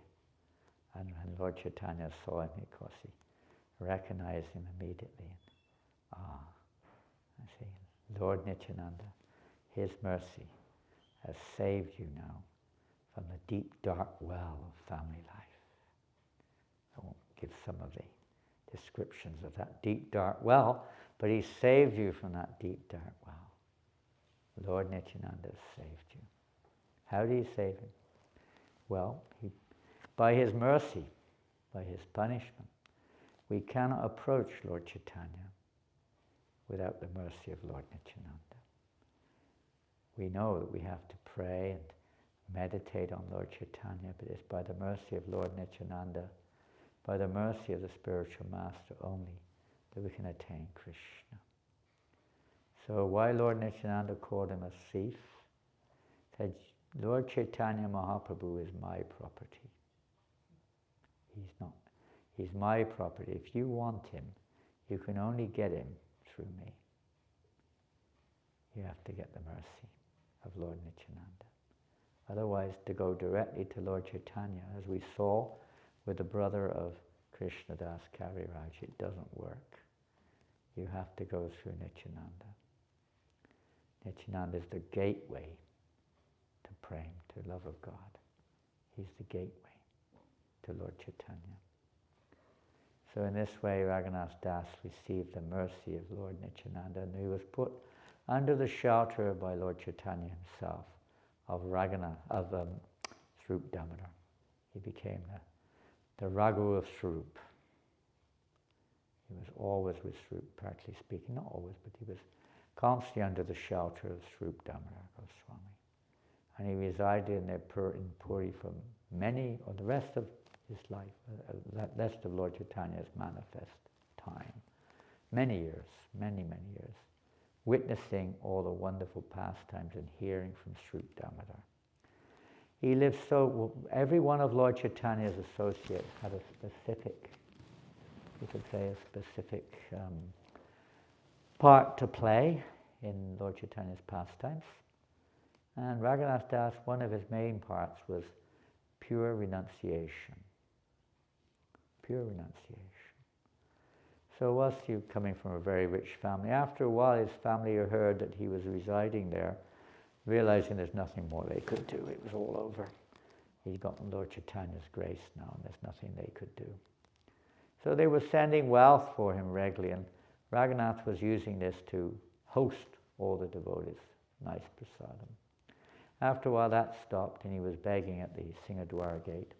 and Lord Chaitanya saw him, of course, he recognized him immediately. I see, Lord Nityananda, his mercy has saved you now from the deep, dark well of family life. I won't give some of the descriptions of that deep, dark well, but he saved you from that deep, dark well. Lord Nityananda saved you. How did he save him? Well, by his mercy, by his punishment. We cannot approach Lord Chaitanya without the mercy of Lord Nityananda. We know that we have to pray and meditate on Lord Chaitanya, but it's by the mercy of Lord Nityananda, by the mercy of the spiritual master only, that we can attain Krishna. So why Lord Nityananda called him a thief? Said, Lord Chaitanya Mahaprabhu is my property. He's my property. If you want him, you can only get him through me. You have to get the mercy of Lord Nityananda. Otherwise, to go directly to Lord Chaitanya, as we saw with the brother of Krsnadas Kaviraj, it doesn't work. You have to go through Nityananda. Nityananda is the gateway to prem, to love of God. He's the gateway to Lord Chaitanya. So in this way, Raghunath Das received the mercy of Lord Nityananda, and he was put under the shelter by Lord Chaitanya himself of Swarup Damodar. He became the Raghu of Swarup. He was always with Swarup, practically speaking, not always, but he was constantly under the shelter of Swarup Damodar Goswami. And he resided in Puri for the rest of his life, the rest of Lord Chaitanya's manifest time. Many years, many years, witnessing all the wonderful pastimes and hearing from Swarup Damodar. He lived every one of Lord Chaitanya's associates had a specific you could say, a specific part to play in Lord Chaitanya's pastimes. And Raghunatha Das, one of his main parts was pure renunciation. Pure renunciation. So was he coming from a very rich family? After a while, his family heard that he was residing there, realizing there's nothing more they could do. It was all over. He'd gotten Lord Chaitanya's grace now, and there's nothing they could do. So they were sending wealth for him regularly, and Raghunath was using this to host all the devotees. Nice prasadam. After a while that stopped, and he was begging at the Singadwara gate.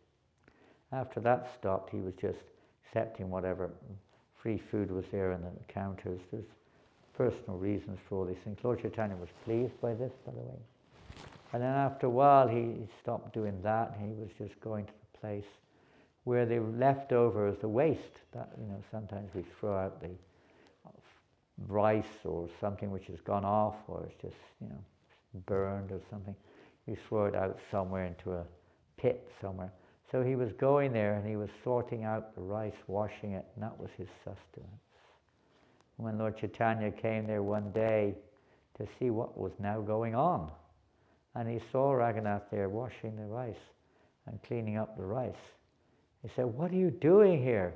After that stopped, he was just accepting whatever free food was there in the counters. There's personal reasons for all these things. Lord Chaitanya was pleased by this, by the way. And then after a while, he stopped doing that, and he was just going to the place where the leftovers, the waste, that, sometimes we throw out the rice or something which has gone off, or it's just, burned or something. You throw it out somewhere into a pit somewhere. So he was going there and he was sorting out the rice, washing it, and that was his sustenance. When Lord Chaitanya came there one day to see what was now going on, and he saw Raghunath there washing the rice and cleaning up the rice, he said, "What are you doing here?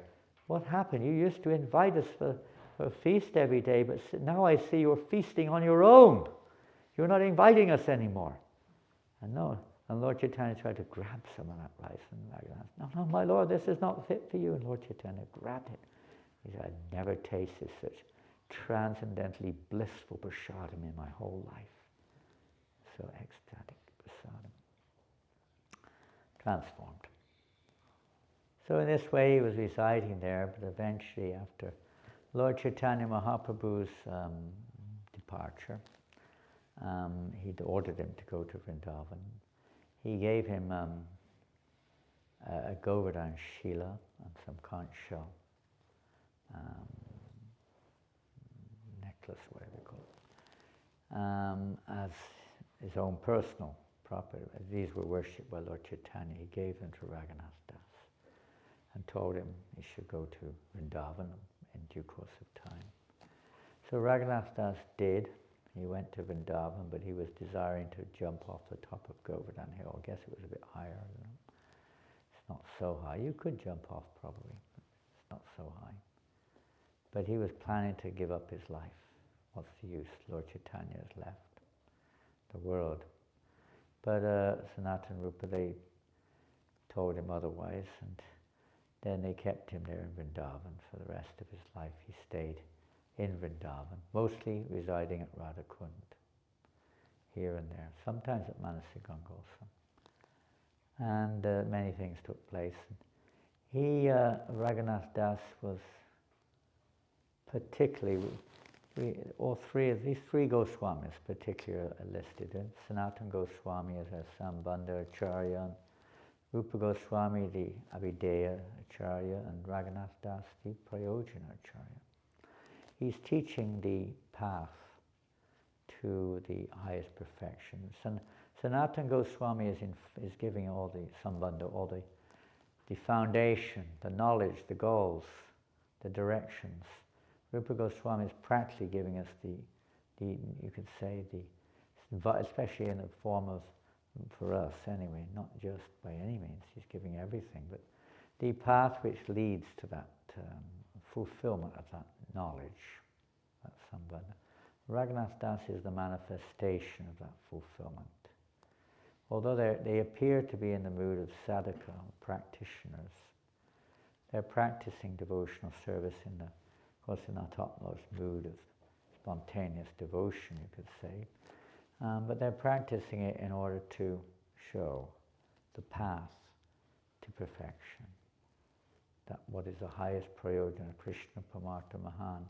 What happened? You used to invite us for a feast every day, but now I see you're feasting on your own. You're not inviting us anymore." And Lord Chaitanya tried to grab some of that rice, and Raghunath, "No, my Lord, this is not fit for you." And Lord Chaitanya grabbed it. He said, "I've never tasted such transcendently blissful prasadam in my whole life." So ecstatic prasadam. Transformed. So in this way he was residing there, but eventually after Lord Chaitanya Mahaprabhu's departure, he'd ordered him to go to Vrindavan. He gave him a Govardhan Shila and some conch shell necklace, whatever you call it, as his own personal property. These were worshipped by Lord Chaitanya. He gave them to Raghunatha Das and told him he should go to Vrindavan in due course of time. So Raghunatha Das did. He went to Vrindavan, but he was desiring to jump off the top of Govardhan Hill. I guess it was a bit higher. It's not so high. You could jump off probably, but it's not so high. But he was planning to give up his life. What's the use? Lord Chaitanya has left the world. But Sanatana Rupa, they told him otherwise, and then they kept him there in Vrindavan for the rest of his life. He stayed in Vrindavan, mostly residing at Radhakund, here and there, sometimes at Manasiganga also. And many things took place. He, Raghunatha Das, was particularly, these three Goswamis particularly are listed. Sanatana Goswami as a Sambandha Acharya, and Rupa Goswami the Abhideya Acharya, and Raghunatha Das the Prayojana Acharya. He's teaching the path to the highest perfection. Sanatana Goswami is giving all the Sambandha, all the foundation, the knowledge, the goals, the directions. Rupa Goswami is practically giving us the you could say, especially in the form of, for us anyway, not just by any means, he's giving everything, but the path which leads to that fulfillment of that knowledge, that Sambandha. Raghunatha Das is the manifestation of that fulfillment. Although they appear to be in the mood of sadhaka, practitioners, they're practicing devotional service in that topmost mood of spontaneous devotion, you could say. But they're practicing it in order to show the path to perfection. That what is the highest prayojana, Krishna Pamartha Mahan.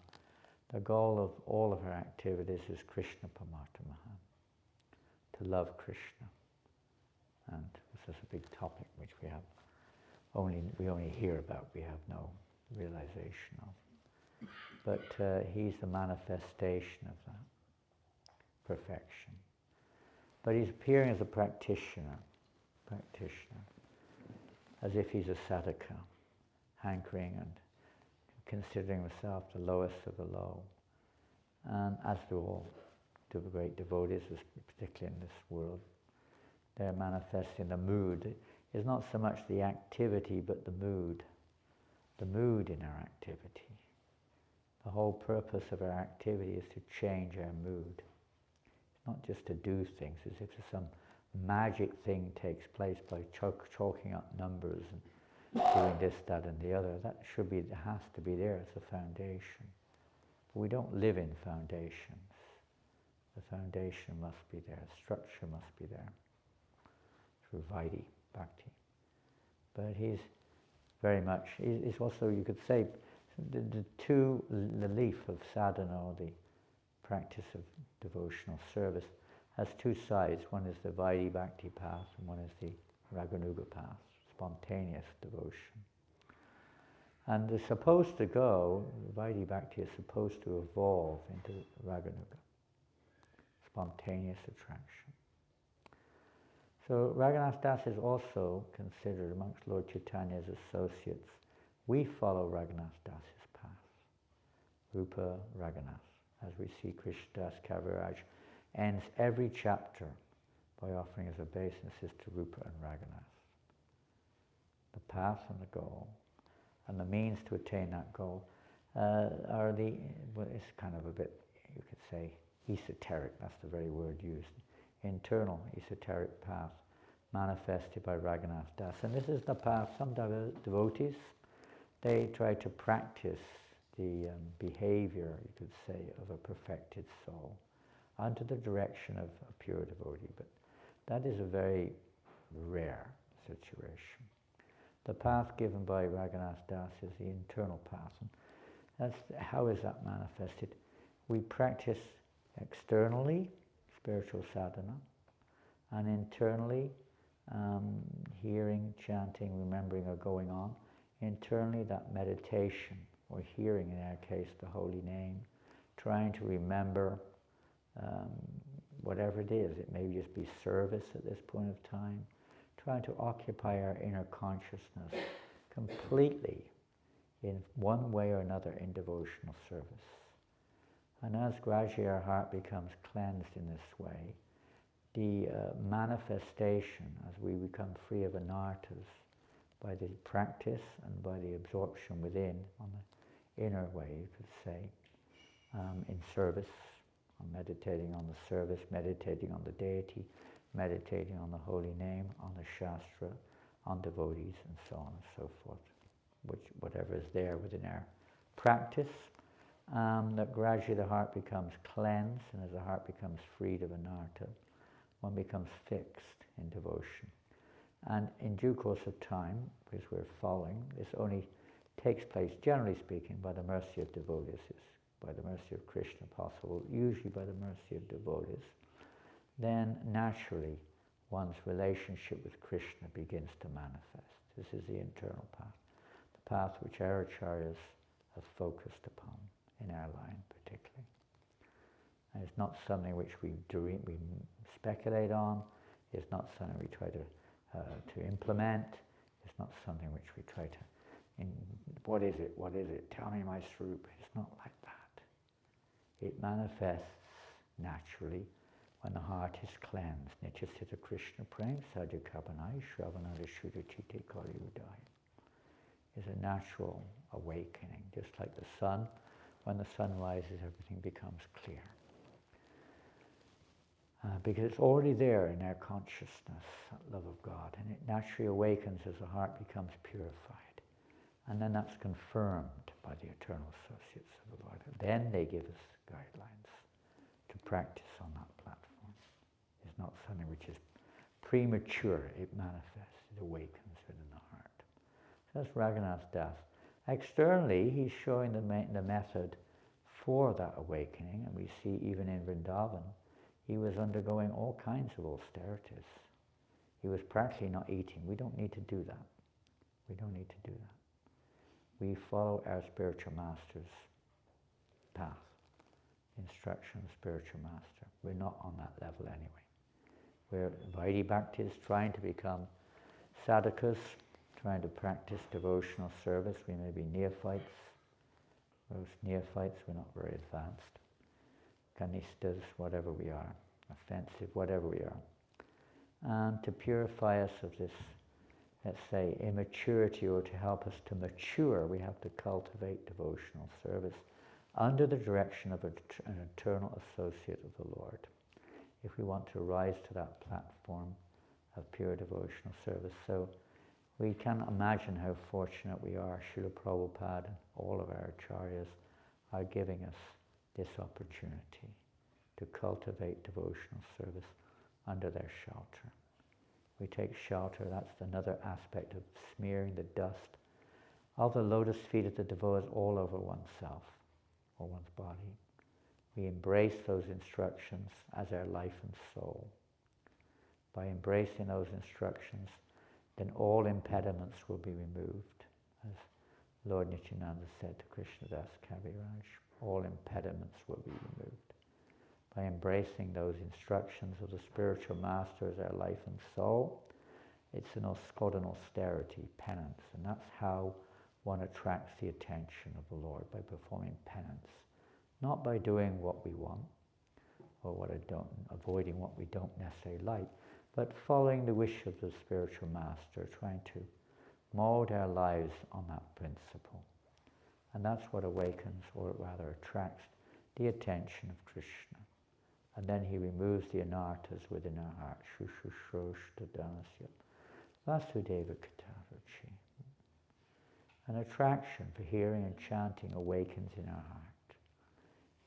The goal of all of our activities is Krishna Pamartha Mahan, to love Krishna. And this is a big topic which we only hear about, we have no realization of. But he's the manifestation of that perfection. But he's appearing as a practitioner, as if he's a sadhaka, hankering and considering himself the lowest of the low. And as do all the great devotees, particularly in this world, they're manifesting the mood. It's not so much the activity, but the mood in our activity. The whole purpose of our activity is to change our mood. It's not just to do things as if some magic thing takes place by chalking up numbers and doing this, that, and the other. That has to be there as a foundation. But we don't live in foundations. The foundation must be there, structure must be there through Vaidhi Bhakti. But he's very much, he's also, you could say, the leaf of sadhana, or the practice of devotional service, has two sides. One is the Vaidhi Bhakti path, and one is the Raganuga path, spontaneous devotion. And they're supposed to go, Vaidhi Bhakti is supposed to evolve into Raganuga, spontaneous attraction. So Raghunatha Das is also considered amongst Lord Chaitanya's associates. We follow Raghunatha Das's path, Rupa Raghunath, as we see Krsnadas Kaviraj ends every chapter by offering as obeisances to Rupa and Raghunath. The path and the goal, and the means to attain that goal are it's kind of a bit, you could say, esoteric, that's the very word used. Internal esoteric path manifested by Raghunatha Das. And this is the path, some devotees, they try to practice the behavior, you could say, of a perfected soul under the direction of a pure devotee, but that is a very rare situation. The path given by Raghunatha Das is the internal path. And how is that manifested? We practice externally spiritual sadhana, and internally hearing, chanting, remembering are going on. Internally that meditation, or hearing in our case the holy name, trying to remember whatever it is. It may just be service at this point of time, trying to occupy our inner consciousness completely in one way or another in devotional service. And as gradually our heart becomes cleansed in this way, the manifestation, as we become free of anarthas, by the practice and by the absorption within, on the inner way, you could say, in service, on meditating on the service, meditating on the deity, meditating on the holy name, on the Shastra, on devotees, and so on and so forth, whatever is there within our practice, that gradually the heart becomes cleansed, and as the heart becomes freed of anartha, one becomes fixed in devotion. And in due course of time, because we're following, this only takes place, generally speaking, by the mercy of devotees, by the mercy of Krishna possible, usually by the mercy of devotees. Then naturally one's relationship with Krishna begins to manifest. This is the internal path, the path which our acharyas have focused upon in our line particularly. And it's not something which we speculate on, it's not something we try to implement, it's not something which we try to, what is it, tell me my swarup. It's not like that. It manifests naturally when the heart is cleansed. Nityasita Krishna Prem Sadhu Kabanai Shravanada Shuddha Chitte Kali Udai. Is a natural awakening, just like the sun. When the sun rises, everything becomes clear. Because it's already there in our consciousness, that love of God, and it naturally awakens as the heart becomes purified. And then that's confirmed by the eternal associates of the Lord. Then they give us guidelines to practice on that platform. It's not something which is premature, it manifests, it awakens within the heart. So that's Raghunatha Das. Externally, he's showing the method for that awakening, and we see even in Vrindavan, he was undergoing all kinds of austerities. He was practically not eating. We don't need to do that. We don't need to do that. We follow our spiritual master's path, instruction of spiritual master. We're not on that level anyway. We're Vaidhi Bhaktis, trying to become sadhakas, trying to practice devotional service. We may be neophytes, Those neophytes, we're not very advanced. Krsnadas, whatever we are, offensive, whatever we are. And to purify us of this, let's say, immaturity, or to help us to mature, we have to cultivate devotional service under the direction of an eternal associate of the Lord. If we want to rise to that platform of pure devotional service. So we can imagine how fortunate we are. Srila Prabhupada and all of our acharyas are giving us this opportunity to cultivate devotional service under their shelter. We take shelter, that's another aspect of smearing the dust of the lotus feet of the devotees all over oneself or one's body. We embrace those instructions as our life and soul. By embracing those instructions, then all impediments will be removed. As Lord Nityananda said to Krsnadas Kaviraj, all impediments will be removed. By embracing those instructions of the spiritual master as our life and soul, it's called an austerity, penance, and that's how one attracts the attention of the Lord, by performing penance. Not by doing what we want, or avoiding what we don't necessarily like, but following the wish of the spiritual master, trying to mold our lives on that principle. And that's what awakens, or rather attracts, the attention of Krishna. And then he removes the anarthas within our heart. Shushushroshtadanasya Vasudeva Katarachi. An attraction for hearing and chanting awakens in our heart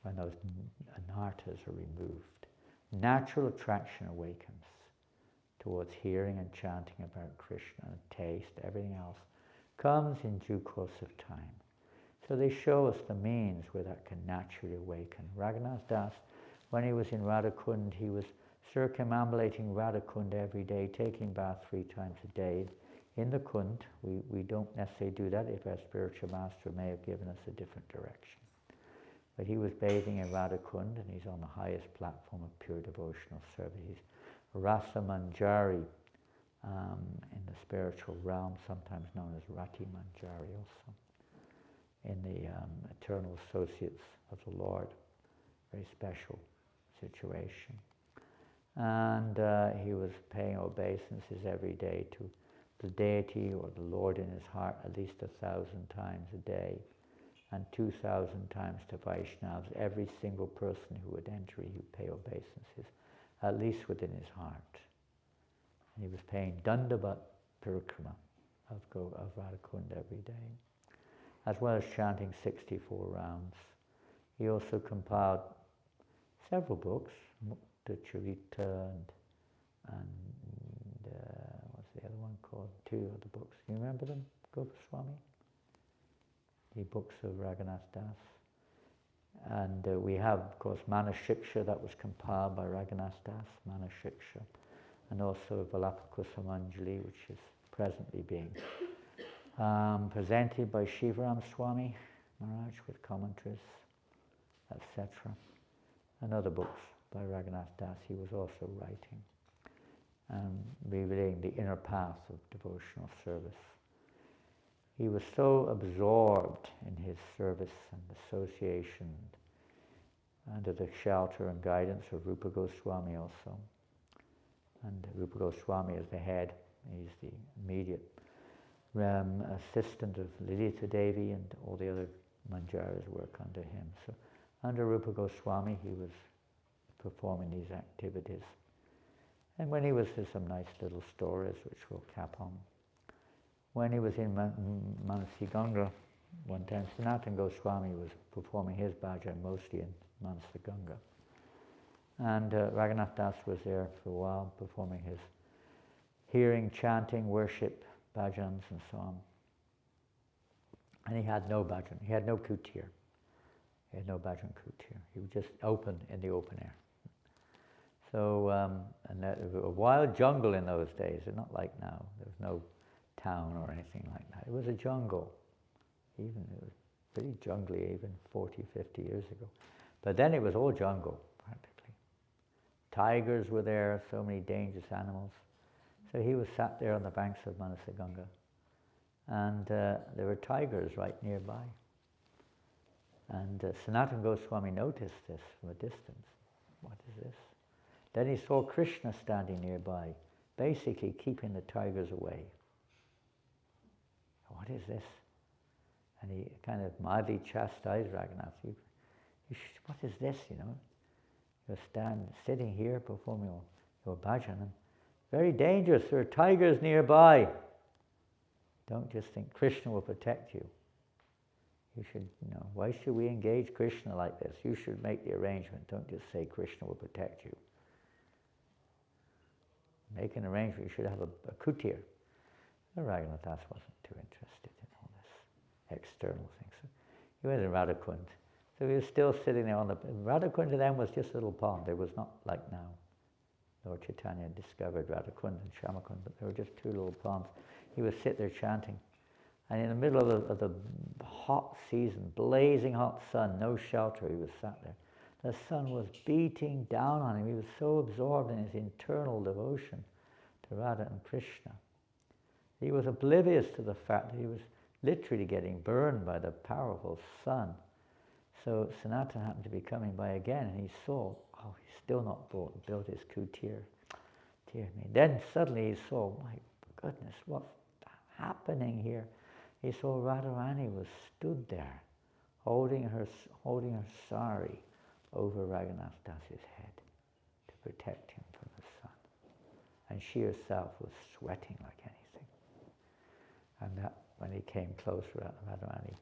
when those anarthas are removed. Natural attraction awakens towards hearing and chanting about Krishna, and taste, everything else comes in due course of time. So they show us the means where that can naturally awaken. Raghunatha Das, when he was in Radhakund, he was circumambulating Radhakund every day, taking bath 3 times a day. In the Kund, we don't necessarily do that if our spiritual master may have given us a different direction. But he was bathing in Radhakund, and he's on the highest platform of pure devotional service. He's Rasa Manjari in the spiritual realm, sometimes known as Rati Manjari also, in the eternal associates of the Lord. Very special situation. And he was paying obeisances every day to the deity or the Lord in his heart at least 1,000 times a day, and 2,000 times to Vaishnavas. Every single person who would enter, he would pay obeisances, at least within his heart. And he was paying Dandavat Parikrama of Radhakund every day, as well as chanting 64 rounds. He also compiled several books, Mukta Charita and what's the other one called? 2 other books. Do you remember them, Goswami? The books of Raghunatha Das. And we have, of course, Manashiksha, that was compiled by Raghunatha Das, Manashiksha, and also Valapakusamanjali, which is presently being presented by Shivaram Swami Maharaj with commentaries, etc. And other books by Raghunatha Das he was also writing, revealing the inner path of devotional service. He was so absorbed in his service and association under the shelter and guidance of Rupa Goswami also. And Rupa Goswami is the head. He's the immediate assistant of Lalita Devi, and all the other manjaras work under him. So under Rupa Goswami he was performing these activities. And when he was, there's some nice little stories which we'll cap on. When he was in Manasi Ganga, one time Sanatana Goswami was performing his bhajan mostly in Manasi Ganga. And Raghunatha Das was there for a while performing his hearing, chanting, worship, bhajans and so on. And he had no bhajan, he had no kutir. He had no bhajan kutir. He was just open in the open air. So, and that, a wild jungle in those days, not like now. There was no town or anything like that. It was a jungle. It was pretty jungly even 40, 50 years ago. But then it was all jungle, practically. Tigers were there, so many dangerous animals. So he was sat there on the banks of Manasa Ganga. And there were tigers right nearby. And Sanatana Goswami noticed this from a distance. What is this? Then he saw Krishna standing nearby, basically keeping the tigers away. What is this? And he kind of mildly chastised Raghunath. What is this, you know? You're sitting here performing your bhajan. Very dangerous, there are tigers nearby. Don't just think Krishna will protect you. You should, why should we engage Krishna like this? You should make the arrangement. Don't just say Krishna will protect you. Make an arrangement. You should have a kutir. Raghunatha das wasn't too interested in all this external things. So he went to Radhakund. So he was still sitting there Radhakund to them was just a little pond. It was not like now. Lord Chaitanya discovered Radhakund and Shyamakund, but there were just two little ponds. He would sit there chanting. And in the middle of the hot season, blazing hot sun, no shelter, he was sat there. The sun was beating down on him. He was so absorbed in his internal devotion to Radha and Krishna. He was oblivious to the fact that he was literally getting burned by the powerful sun. So Sanatana happened to be coming by again, and he saw, he's still not built his kutir. Dear me. Then suddenly he saw, my goodness, what's happening here? He saw Radharani was stood there, holding her sari over Raghunath Das's head to protect him from the sun. And she herself was sweating like anything. And that, when he came close, Radharani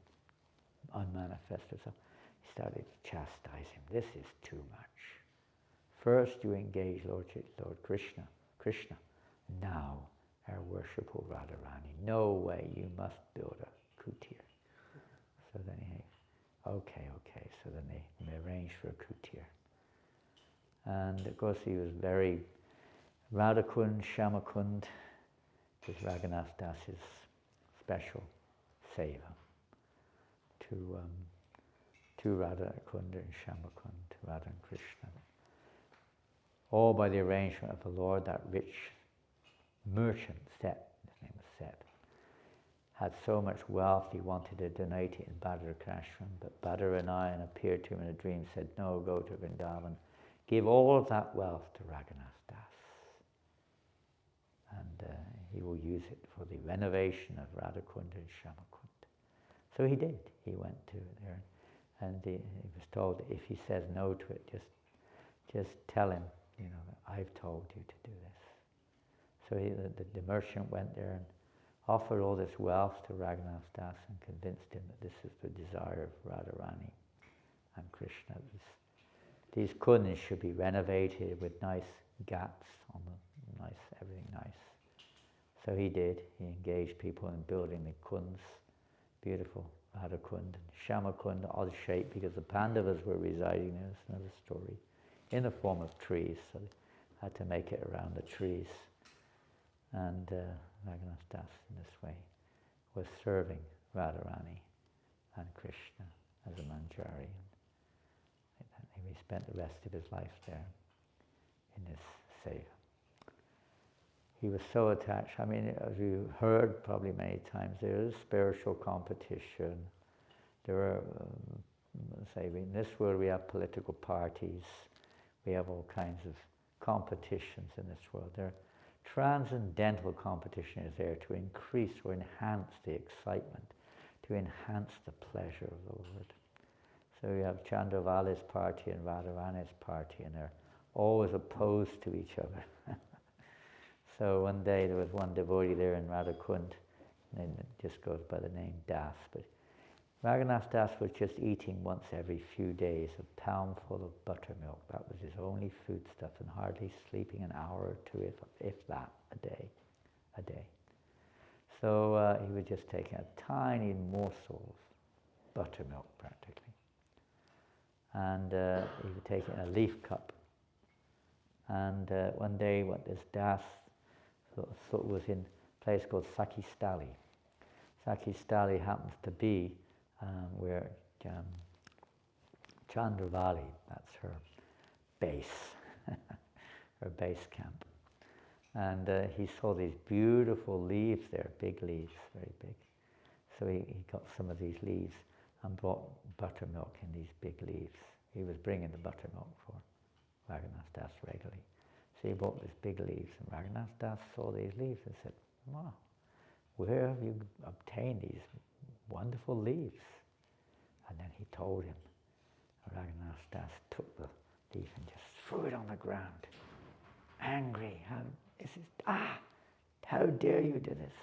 unmanifested herself. He started to chastise him. This is too much. First you engage Lord Krishna. Now our worshipful Radharani. No way, you must build a kutir. So then okay. So then they arranged for a kutir. And of course he was very Radhakund, Shyamakund, was Raghunath Das's special seva to Radhakund and Shyamakund, to Radha and Krishna. All by the arrangement of the Lord, that rich merchant, Seth, his name was Seth, had so much wealth he wanted to donate it in Bhadrakrashram, but Badaranayan appeared to him in a dream, said, no, go to Vrindavan, give all of that wealth to Raghunath Das, and he will use it for the renovation of Radhakund and Shyamakund. So he did. He went to there, and he was told that if he says no to it, just tell him, I've told you to do this. So the merchant went there and offered all this wealth to Raghunath Das and convinced him that this is the desire of Radharani and Krishna. These kunds should be renovated with nice ghats on them, everything nice. So he did. He engaged people in building the kunds, beautiful Radhakund and Shyamakund, odd shape because the Pandavas were residing there. It's another story, in the form of trees. So they had to make it around the trees. And Raghunath Das, in this way, was serving Radharani and Krishna as a manjari. And he spent the rest of his life there in this seva. He was so attached. I mean, as you heard probably many times, there is spiritual competition. There are, in this world we have political parties. We have all kinds of competitions in this world. There, transcendental competition is there to increase or enhance the excitement, to enhance the pleasure of the Lord. So you have Chandravali's party and Radharani's party, and they're always opposed to each other. So one day there was one devotee there in Radhakund, and it just goes by the name Das, but Raghunath Das was just eating once every few days a poundful of buttermilk. That was his only foodstuff, and hardly sleeping an hour or two, if that, a day. So he was just taking a tiny morsel of buttermilk, practically. And he would take it in a leaf cup. And one day, what this Das thought was in a place called Sakistali. Sakistali happens to be where Chandravali, that's her base, her base camp. And he saw these beautiful leaves there, big leaves, very big. So he got some of these leaves, and brought buttermilk in these big leaves. He was bringing the buttermilk for Raghunatha das regularly. So he brought these big leaves, and Raghunatha das saw these leaves and said, wow, where have you obtained these wonderful leaves? And then he told him. Raghunatha das took the leaf and just threw it on the ground. Angry, how dare you do this?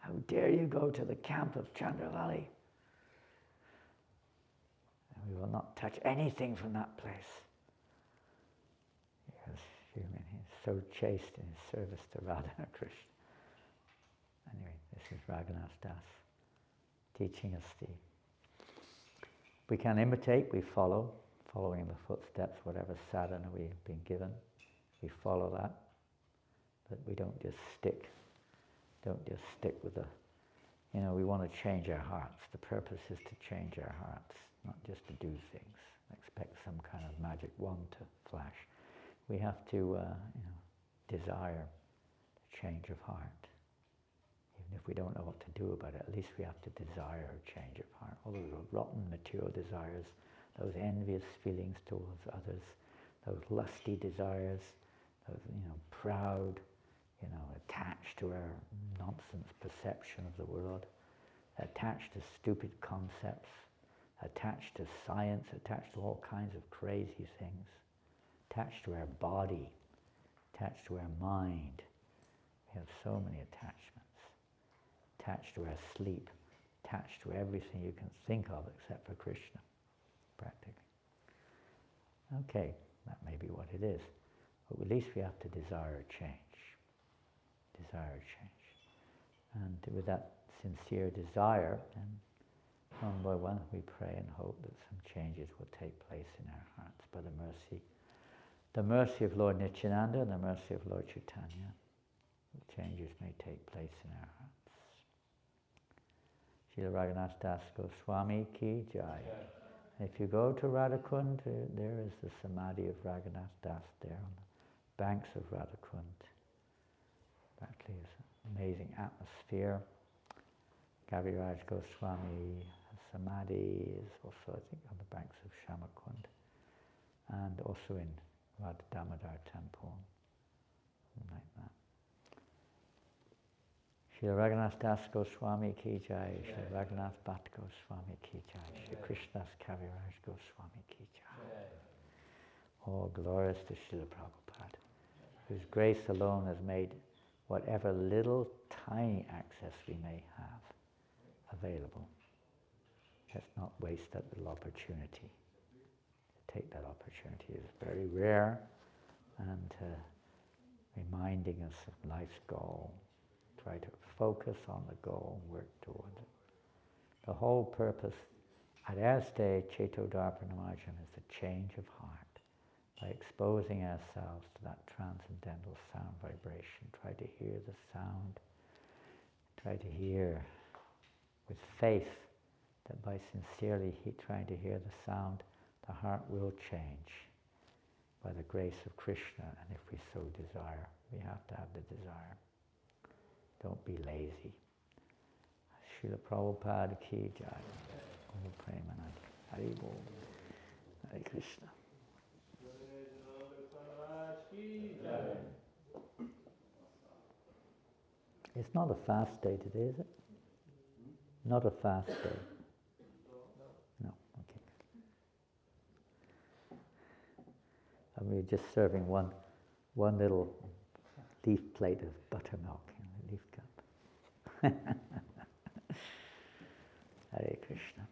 How dare you go to the camp of Chandravali? And we will not touch anything from that place. He was human, he's so chaste in his service to Radha and Krishna. Anyway, this is Raghunatha das teaching us we can imitate, we follow, following the footsteps, whatever sadhana we've been given, we follow that, but we don't just stick with the, we want to change our hearts. The purpose is to change our hearts, not just to do things, expect some kind of magic wand to flash. We have to, desire a change of heart. Even if we don't know what to do about it, at least we have to desire a change of heart. All those rotten material desires, those envious feelings towards others, those lusty desires, those, proud, attached to our nonsense perception of the world, attached to stupid concepts, attached to science, attached to all kinds of crazy things, attached to our body, attached to our mind. We have so many attachments. Attached to our sleep, attached to everything you can think of except for Krishna, practically. Okay, that may be what it is, but at least we have to desire a change. Desire a change. And with that sincere desire, then one by one we pray and hope that some changes will take place in our hearts by the mercy of Lord Nityananda and the mercy of Lord Chaitanya. Changes may take place in our hearts. Srila Raghunatha das Goswami ki jai. If you go to Radhakund, there is the samadhi of Raghunatha das there on the banks of Radhakund. Practically is an amazing atmosphere. Kaviraj Goswami samadhi is also, I think, on the banks of Shamakund, and also in Radha Damodar temple, like that. Srila Raghunatha das Goswami ki jai, Srila Raghunath Bhatt Goswami ki jai, Srila Krsnadas Kaviraj Goswami ki jai. All glories to Srila Prabhupada, whose grace alone has made whatever little tiny access we may have available. Let's not waste that little opportunity. Take that opportunity. It's very rare, and reminding us of life's goal. Try to focus on the goal and work toward it. The whole purpose at our stage, Cetodarpanamajam, is the change of heart. By exposing ourselves to that transcendental sound vibration, try to hear the sound, try to hear with faith that by sincerely trying to hear the sound, the heart will change by the grace of Krishna, and if we so desire, we have to have the desire. Don't be lazy. Srila Prabhupada ki jai. Om Premanand. Hari Bol. Hare Krishna. It's not a fast day today, is it? Not a fast day. No, okay. And we're just serving one little leaf plate of buttermilk in a leaf cup. Hare Krishna.